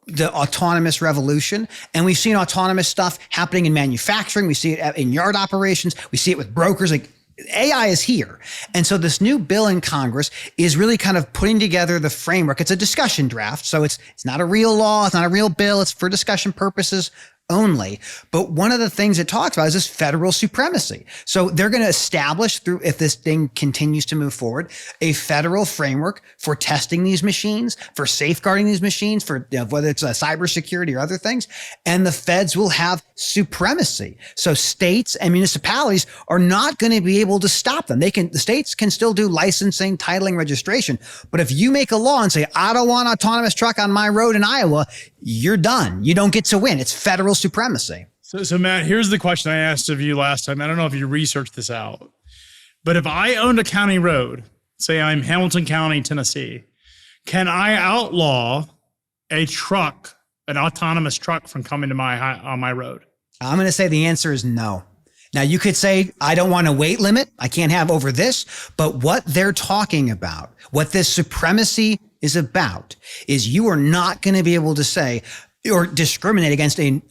the autonomous revolution. And we've seen autonomous stuff happening in manufacturing. We see it in yard operations. We see it with brokers. Like, AI is here. And so this new bill in Congress is really kind of putting together the framework. It's a discussion draft. So it's not a real law. It's not a real bill. It's for discussion purposes only. But one of the things it talks about is this federal supremacy. So they're going to establish, through, if this thing continues to move forward, a federal framework for testing these machines, for safeguarding these machines, for whether it's cybersecurity or other things. And the feds will have supremacy. So states and municipalities are not going to be able to stop them. The states can still do licensing, titling, registration. But if you make a law and say, I don't want an autonomous truck on my road in Iowa, you're done. You don't get to win. It's federal supremacy. So Matt, here's the question I asked of you last time. I don't know if you researched this out, but if I owned a county road, say I'm Hamilton County, Tennessee, can I outlaw a truck, an autonomous truck, from coming to on my road? I'm going to say the answer is no. Now, you could say, I don't want a weight limit. I can't have over this. But what they're talking about, what this supremacy is about, is you are not going to be able to say or discriminate against a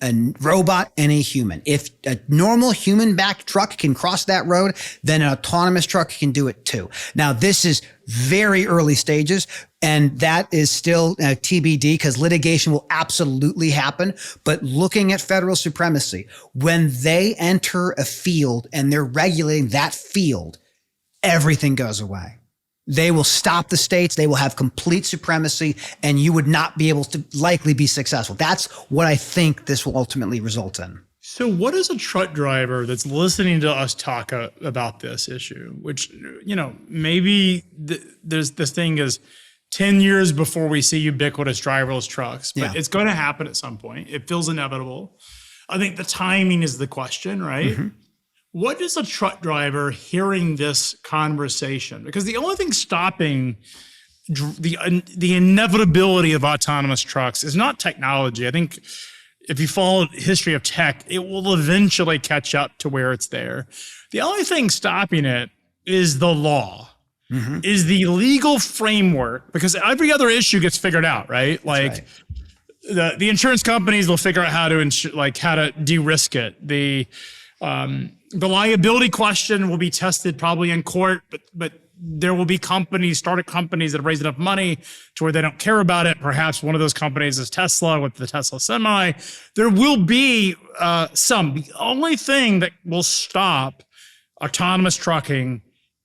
robot and a human. If a normal human-backed truck can cross that road, then an autonomous truck can do it too. Now, this is very early stages, and that is still TBD, because litigation will absolutely happen. But looking at federal supremacy, when they enter a field and they're regulating that field, everything goes away. They will stop the states. They will have complete supremacy, and you would not be able to likely be successful. That's what I think this will ultimately result in. So what is a truck driver that's listening to us talk about this issue, which, maybe there's this thing is 10 years before we see ubiquitous driverless trucks, but it's going to happen at some point. It feels inevitable. I think the timing is the question, right? Mm-hmm. what is a truck driver hearing this conversation? Because the only thing stopping the inevitability of autonomous trucks is not technology. I think if you follow history of tech, it will eventually catch up to where it's there. The only thing stopping it is the law, is the legal framework, because every other issue gets figured out, right? Like the insurance companies will figure out how to de-risk it. The liability question will be tested probably in court, but there will be startup companies that have raised enough money to where they don't care about it. Perhaps one of those companies is Tesla with the Tesla Semi. There will be some. The only thing that will stop autonomous trucking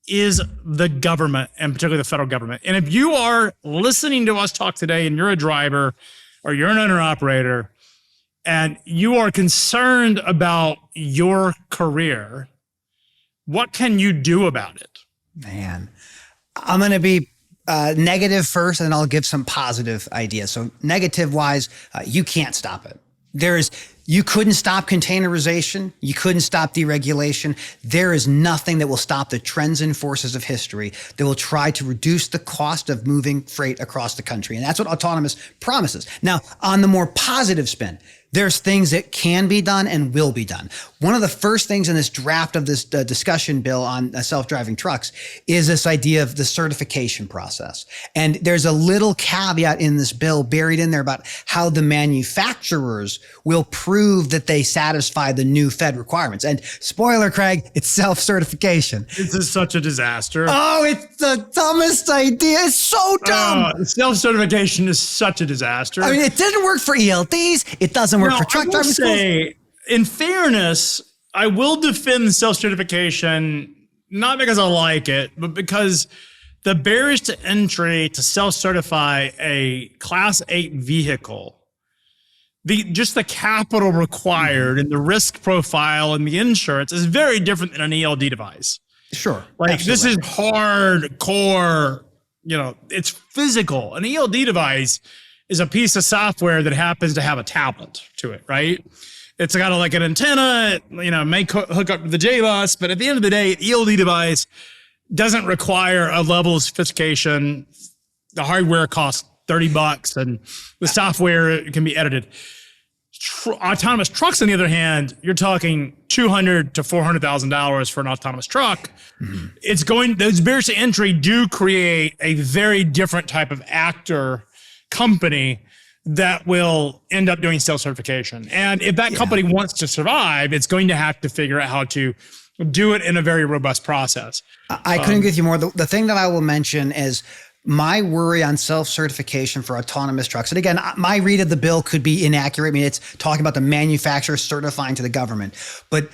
is the government, and particularly the federal government. And if you are listening to us talk today and you're a driver or you're an owner-operator and you are concerned about your career, what can you do about it? Man, I'm going to be negative first, and then I'll give some positive ideas. So negative wise, you can't stop it. You couldn't stop containerization. You couldn't stop deregulation. There is nothing that will stop the trends and forces of history that will try to reduce the cost of moving freight across the country. And that's what autonomous promises. Now, on the more positive spin, there's things that can be done and will be done. One of the first things in this draft of this discussion bill on self-driving trucks is this idea of the certification process. And there's a little caveat in this bill buried in there about how the manufacturers will prove that they satisfy the new Fed requirements. And spoiler, Craig, it's self-certification. This is such a disaster. Oh, it's the dumbest idea. It's so dumb. Self-certification is such a disaster. I mean, it didn't work for ELDs. It doesn't work for truck driving schools. In fairness, I will defend self-certification, not because I like it, but because the barriers to entry to self-certify a Class 8 vehicle, just the capital required and the risk profile and the insurance is very different than an ELD device. Sure. Like absolutely. This is hardcore, it's physical. An ELD device is a piece of software that happens to have a tablet to it, right? It's got like an antenna, may hook up to the J-Bus, but at the end of the day, an ELD device doesn't require a level of sophistication. The hardware costs $30 and the software can be edited. Autonomous trucks, on the other hand, you're talking $200,000 to $400,000 for an autonomous truck. Those barriers to entry do create a very different type of company that will end up doing self-certification. And if that company wants to survive, it's going to have to figure out how to do it in a very robust process. I couldn't agree with you more. The thing that I will mention is my worry on self-certification for autonomous trucks. And again, my read of the bill could be inaccurate. I mean, it's talking about the manufacturer certifying to the government, but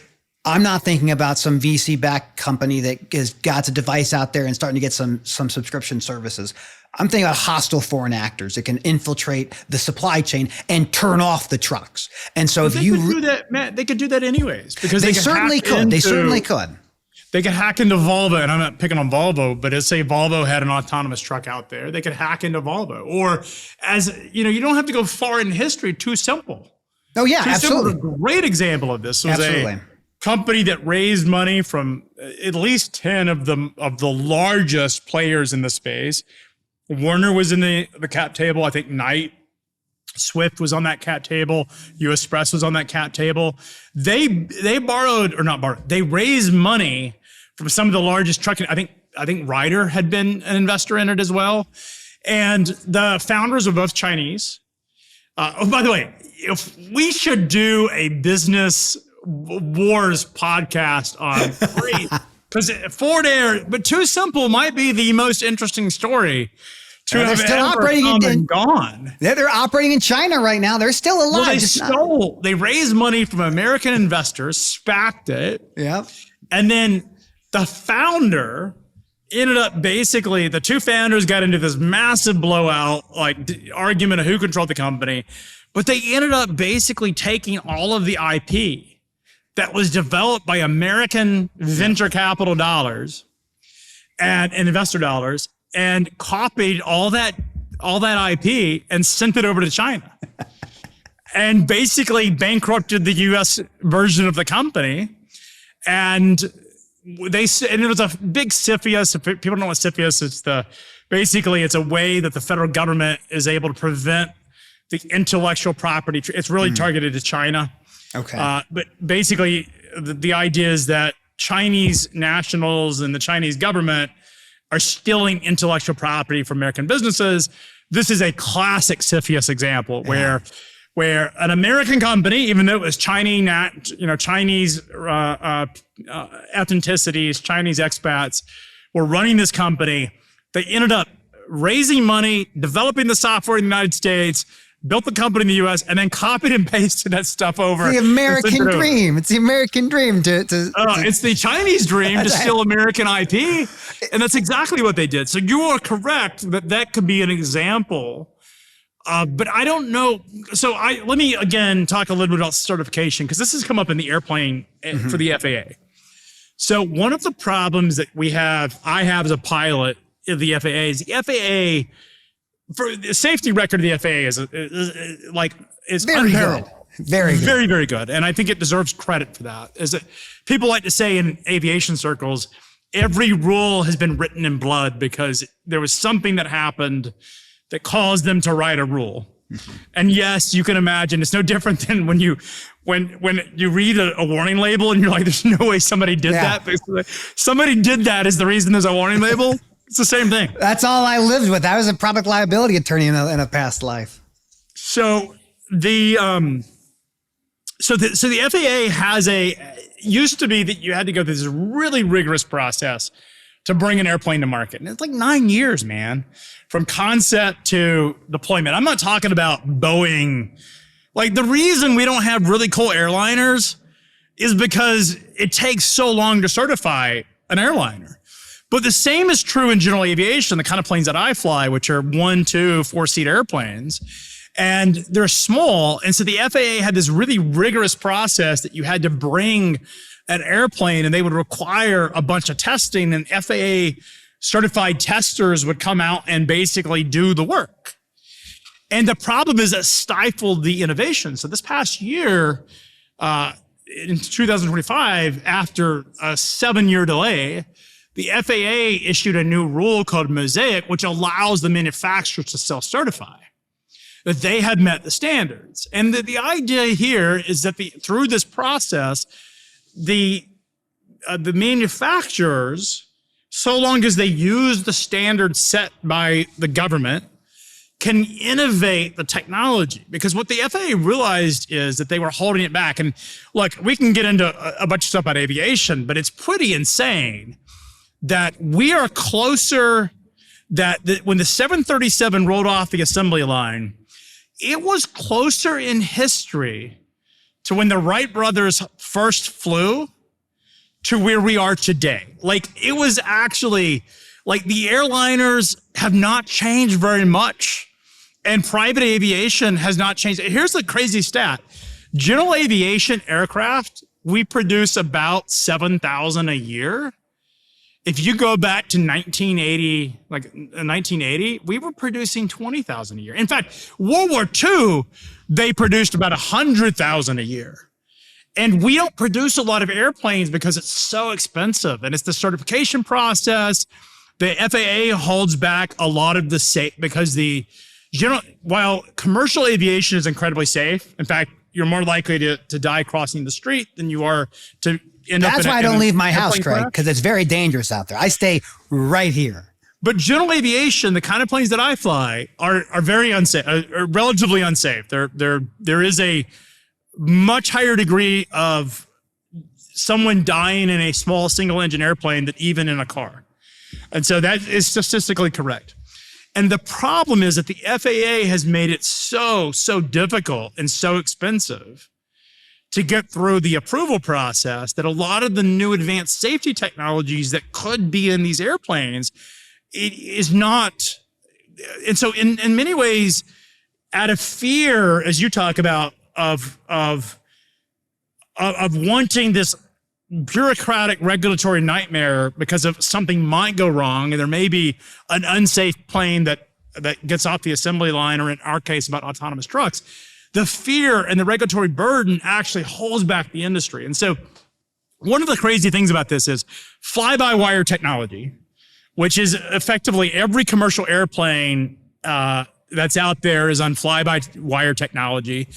I'm not thinking about some VC-backed company that has got a device out there and starting to get some subscription services. I'm thinking about hostile foreign actors that can infiltrate the supply chain and turn off the trucks. And so if you do that, Matt, they could do that anyways, because they certainly could. They certainly could. They could hack into Volvo, and I'm not picking on Volvo, but let's say Volvo had an autonomous truck out there. They could hack into Volvo, or you don't have to go far in history. Too Simple. Oh yeah, absolutely. A great example of this was a company that raised money from at least 10 of the largest players in the space. Warner was in the cap table. I think Knight, Swift was on that cap table. US Press was on that cap table. They raised money from some of the largest trucking. I think Ryder had been an investor in it as well. And the founders were both Chinese. By the way, if we should do a business wars podcast on freight, because Ford Air, but Too Simple might be the most interesting story to have still ever operating and gone. They're operating in China right now. They're still alive. Well, they raised money from American investors, SPAC'd it. Yep. And then the founder ended up the two founders got into this massive blowout, argument of who controlled the company. But they ended up basically taking all of the IP that was developed by American venture capital dollars and investor dollars, and copied all that IP and sent it over to China, and basically bankrupted the U.S. version of the company. And and it was a big CFIUS. If people don't know what CFIUS is, basically it's a way that the federal government is able to prevent the intellectual property. It's really targeted to China. Okay. But basically the idea is that Chinese nationals and the Chinese government are stealing intellectual property from American businesses. This is a classic CFIUS example where an American company, even though it was Chinese ethnicities, Chinese expats, were running this company, they ended up raising money, developing the software in the United States, built the company in the U.S., and then copied and pasted that stuff over. It's the American dream. It's the American dream it's the Chinese dream to steal American IP. And that's exactly what they did. So you are correct that could be an example. But I don't know. So let me again talk a little bit about certification, because this has come up in the airplane for the FAA. So one of the problems that I have as a pilot of the FAA is the FAA, for the safety record of the FAA is very unparalleled. good. Very good. Very, very good. And I think it deserves credit for that. Is that people like to say in aviation circles, every rule has been written in blood because there was something that happened that caused them to write a rule. And yes, you can imagine it's no different than when you read a warning label and you're like, there's no way somebody did that. Basically, somebody did that is the reason there's a warning label. It's the same thing. That's all I lived with. I was a public liability attorney in a past life. So the FAA used to be that you had to go through this really rigorous process to bring an airplane to market. And it's like 9 years, man, from concept to deployment. I'm not talking about Boeing. Like, the reason we don't have really cool airliners is because it takes so long to certify an airliner. But the same is true in general aviation, the kind of planes that I fly, which are 1, 2, 4-seat airplanes. And they're small. And so the FAA had this really rigorous process that you had to bring an airplane, and they would require a bunch of testing, and FAA certified testers would come out and basically do the work. And the problem is that stifled the innovation. So this past year, in 2025, after a 7-year delay, the FAA issued a new rule called Mosaic, which allows the manufacturers to self-certify that they had met the standards. And the idea here is that through this process, the manufacturers, so long as they use the standards set by the government, can innovate the technology. Because what the FAA realized is that they were holding it back. And look, we can get into a bunch of stuff about aviation, but it's pretty insane that we are closer, that when the 737 rolled off the assembly line, it was closer in history to when the Wright brothers first flew to where we are today. Like, it was actually, like, the airliners have not changed very much, and private aviation has not changed. Here's the crazy stat. General aviation aircraft, we produce about 7,000 a year. If you go back to 1980, we were producing 20,000 a year. In fact, World War II, they produced about 100,000 a year. And we don't produce a lot of airplanes because it's so expensive, and it's the certification process. The FAA holds back a lot of the safe, because while commercial aviation is incredibly safe, in fact, you're more likely to die crossing the street than you are to end up. That's why I don't leave my house, Craig, because it's very dangerous out there. I stay right here. But general aviation, the kind of planes that I fly, are very unsafe, are relatively unsafe. There is a much higher degree of someone dying in a small single engine airplane than even in a car. And so that is statistically correct. And the problem is that the FAA has made it so difficult and so expensive to get through the approval process that a lot of the new advanced safety technologies that could be in these airplanes, it is not. And so in many ways, out of fear, as you talk about, of wanting this bureaucratic regulatory nightmare because of something might go wrong, and there may be an unsafe plane that gets off the assembly line, or in our case about autonomous trucks, the fear and the regulatory burden actually holds back the industry. And so one of the crazy things about this is fly-by-wire technology, which is effectively every commercial airplane that's out there is on fly-by-wire technology.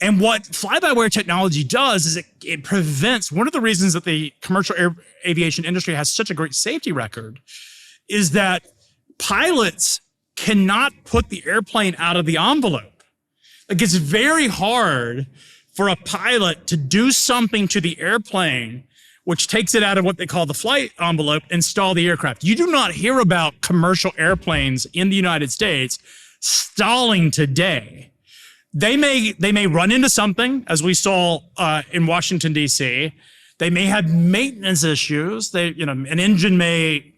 And what fly-by-wire technology does is it prevents, one of the reasons that the commercial aviation industry has such a great safety record is that pilots cannot put the airplane out of the envelope. Like, it's very hard for a pilot to do something to the airplane which takes it out of what they call the flight envelope and stall the aircraft. You do not hear about commercial airplanes in the United States stalling today. They may run into something, as we saw in Washington, D.C. They may have maintenance issues. An engine may,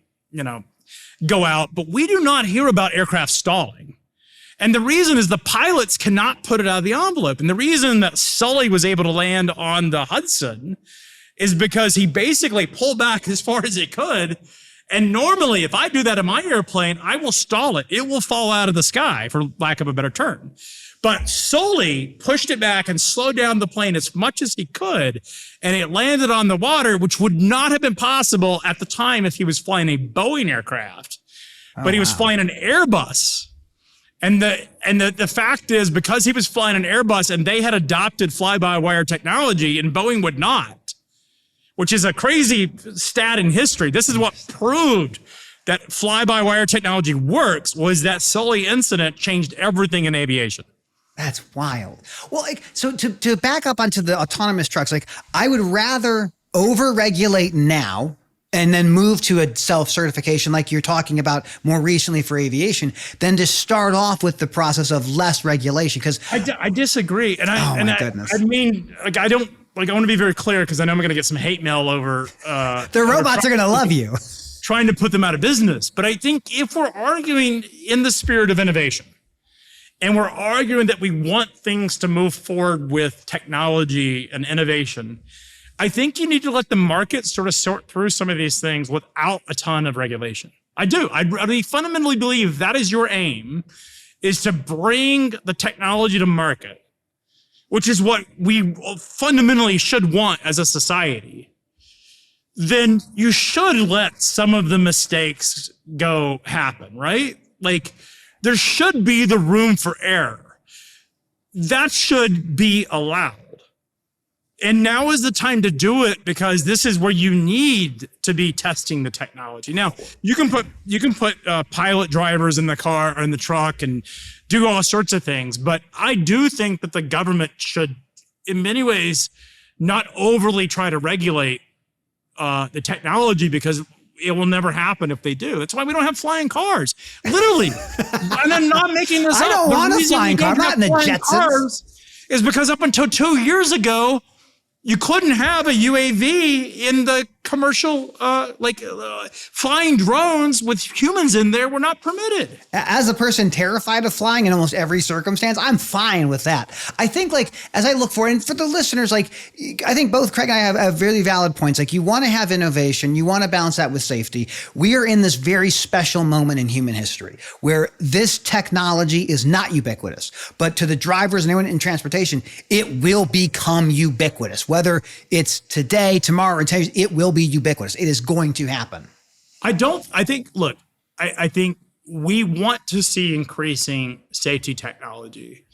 go out, but we do not hear about aircraft stalling. And the reason is the pilots cannot put it out of the envelope. And the reason that Sully was able to land on the Hudson is because he basically pulled back as far as he could. And normally, if I do that in my airplane, I will stall it. It will fall out of the sky, for lack of a better term. But Sully pushed it back and slowed down the plane as much as he could, and it landed on the water, which would not have been possible at the time if he was flying a Boeing aircraft. But he was flying an Airbus. And the fact is, because he was flying an Airbus and they had adopted fly-by-wire technology and Boeing would not, which is a crazy stat in history. This is what proved that fly-by-wire technology works, was that Sully incident changed everything in aviation. That's wild. Well, so to back up onto the autonomous trucks, I would rather over-regulate now and then move to a self-certification like you're talking about more recently for aviation than to start off with the process of less regulation. Because I disagree. And I want to be very clear, because I know I'm going to get some hate mail over. The robots are going to love you. Trying to put them out of business. But I think if we're arguing in the spirit of innovation, and we're arguing that we want things to move forward with technology and innovation, I think you need to let the market sort of sort through some of these things without a ton of regulation. I do. I fundamentally believe that is your aim, is to bring the technology to market, which is what we fundamentally should want as a society. Then you should let some of the mistakes happen, right? There should be the room for error. That should be allowed. And now is the time to do it, because this is where you need to be testing the technology. Now, you can put pilot drivers in the car or in the truck and do all sorts of things, but I do think that the government should, in many ways, not overly try to regulate the technology, because it will never happen if they do. That's why we don't have flying cars. Literally. And I'm not making this up. I don't want a flying car. I'm not in the Jetsons. Is because up until 2 years ago, you couldn't have a UAV in the commercial, flying drones with humans in there were not permitted. As a person terrified of flying in almost every circumstance, I'm fine with that. I think as I look for, and for the listeners, I think both Craig and I have really valid points. You want to have innovation, you want to balance that with safety. We are in this very special moment in human history where this technology is not ubiquitous, but to the drivers and anyone in transportation, it will become ubiquitous. Whether it's today, tomorrow, or 10 years, it will be ubiquitous. It is going to happen. I think we want to see increasing safety technology.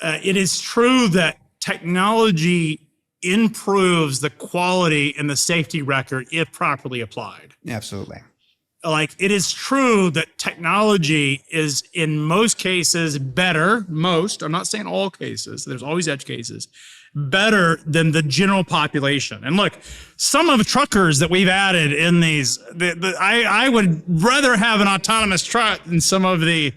It is true that technology improves the quality and the safety record if properly applied. Absolutely. It is true that technology is in most cases better, I'm not saying all cases, there's always edge cases, better than the general population. And look, some of the truckers that we've added in these, I would rather have an autonomous truck than some of the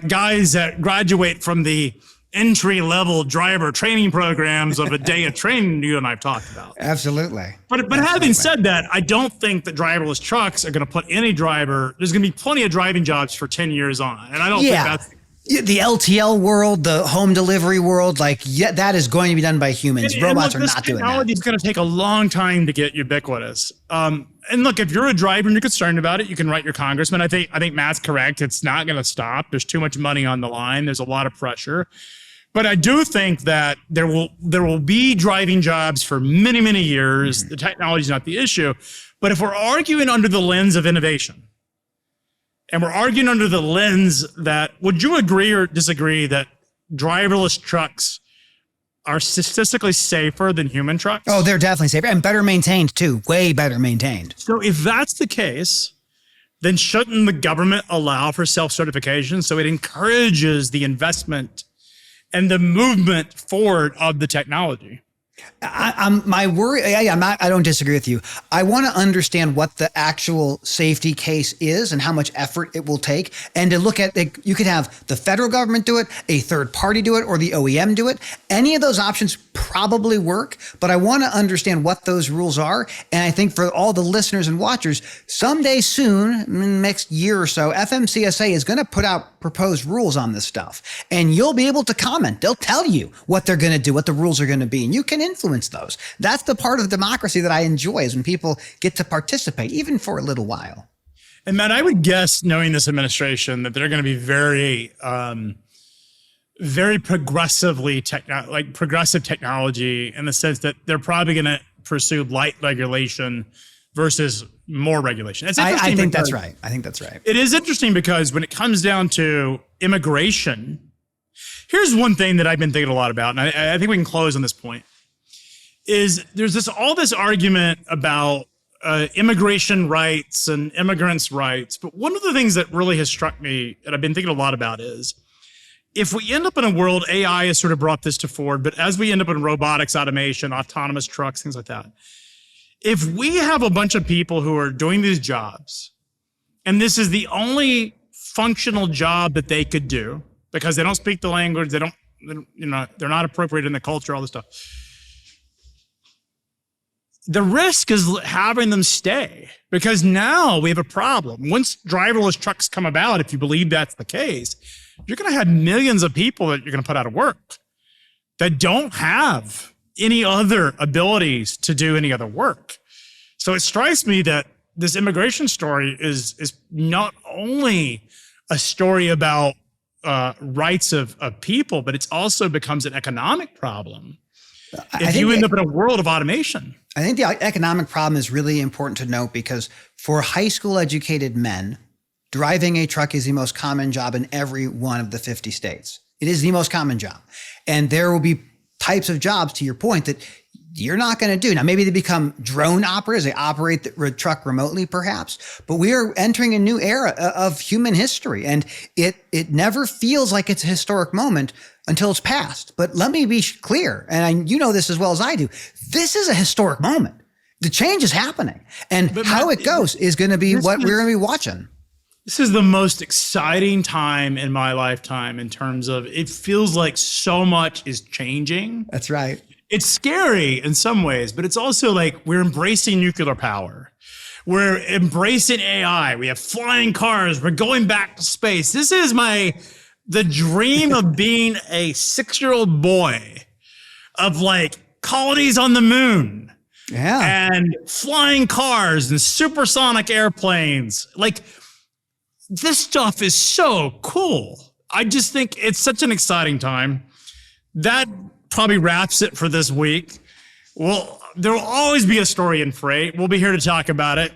guys that graduate from the entry-level driver training programs of a day of training you and I've talked about. Absolutely. But having said that, I don't think that driverless trucks are going to put any driver, there's going to be plenty of driving jobs for 10 years on. And I don't think that's the LTL world, the home delivery world, that is going to be done by humans. Robots are not doing that. Technology is going to take a long time to get ubiquitous. And look, if you're a driver and you're concerned about it, you can write your congressman. I think Matt's correct. It's not going to stop. There's too much money on the line. There's a lot of pressure. But I do think that there will be driving jobs for many, many years. The technology is not the issue. But if we're arguing under the lens of innovation, and we're arguing under the lens that, would you agree or disagree that driverless trucks are statistically safer than human trucks? Oh, they're definitely safer and better maintained too. Way better maintained. So if that's the case, then shouldn't the government allow for self-certification so it encourages the investment and the movement forward of the technology? My worry, I don't disagree with you. I want to understand what the actual safety case is and how much effort it will take. And to look at, you could have the federal government do it, a third party do it, or the OEM do it. Any of those options probably work, but I want to understand what those rules are. And I think for all the listeners and watchers, someday soon, next year or so, FMCSA is going to put out proposed rules on this stuff. And you'll be able to comment. They'll tell you what they're going to do, what the rules are going to be. And you can influence those. That's the part of democracy that I enjoy, is when people get to participate, even for a little while. And Matt, I would guess, knowing this administration, that they're going to be very, very progressive technology, in the sense that they're probably going to pursue light regulation versus more regulation. I think that's right. I think that's right. It is interesting because when it comes down to immigration, here's one thing that I've been thinking a lot about, and I think we can close on this point, is there's all this argument about immigration rights and immigrants' rights. But one of the things that really has struck me, and I've been thinking a lot about, is if we end up in a world, AI has sort of brought this to forward, but as we end up in robotics, automation, autonomous trucks, things like that, if we have a bunch of people who are doing these jobs, and this is the only functional job that they could do because they don't speak the language, they're not appropriate in the culture, all this stuff, the risk is having them stay, because now we have a problem. Once driverless trucks come about, if you believe that's the case, you're going to have millions of people that you're going to put out of work that don't have any other abilities to do any other work. So it strikes me that this immigration story is not only a story about rights of people, but it also becomes an economic problem if you end up in a world of automation. I think the economic problem is really important to note, because for high school educated men, driving a truck is the most common job in every one of the 50 states. It is the most common job. And there will be types of jobs, to your point, that you're not going to do. Now, maybe they become drone operators. They operate the truck remotely, perhaps. But we are entering a new era of human history. And it never feels like it's a historic moment until it's past. But let me be clear, and you know this as well as I do, this is a historic moment. The change is happening. And how it goes is going to be what we're going to be watching. This is the most exciting time in my lifetime, in terms of, it feels like so much is changing. That's right. It's scary in some ways, but it's also like we're embracing nuclear power. We're embracing AI. We have flying cars. We're going back to space. This is the dream of being a 6-year-old boy, of like colonies on the moon. Yeah. And flying cars and supersonic airplanes. Like, this stuff is so cool. I just think it's such an exciting time. That probably wraps it for this week. Well, there will always be a story in freight. We'll be here to talk about it.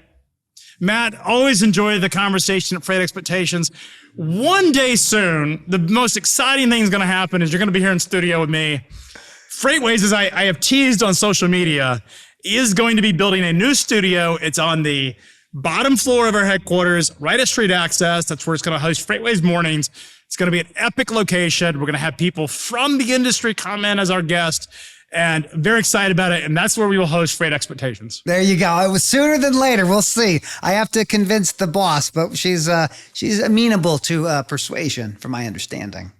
Matt, always enjoy the conversation at Freight Expectations. One day soon, the most exciting thing is going to happen is you're going to be here in studio with me. FreightWaves, as I have teased on social media, is going to be building a new studio. It's on the bottom floor of our headquarters, right at street access. That's where it's going to host FreightWaves mornings. It's going to be an epic location. We're going to have people from the industry come in as our guests, and very excited about it. And that's where we will host Freight Expectations. There you go. It was sooner than later. We'll see. I have to convince the boss, but she's amenable to persuasion, from my understanding.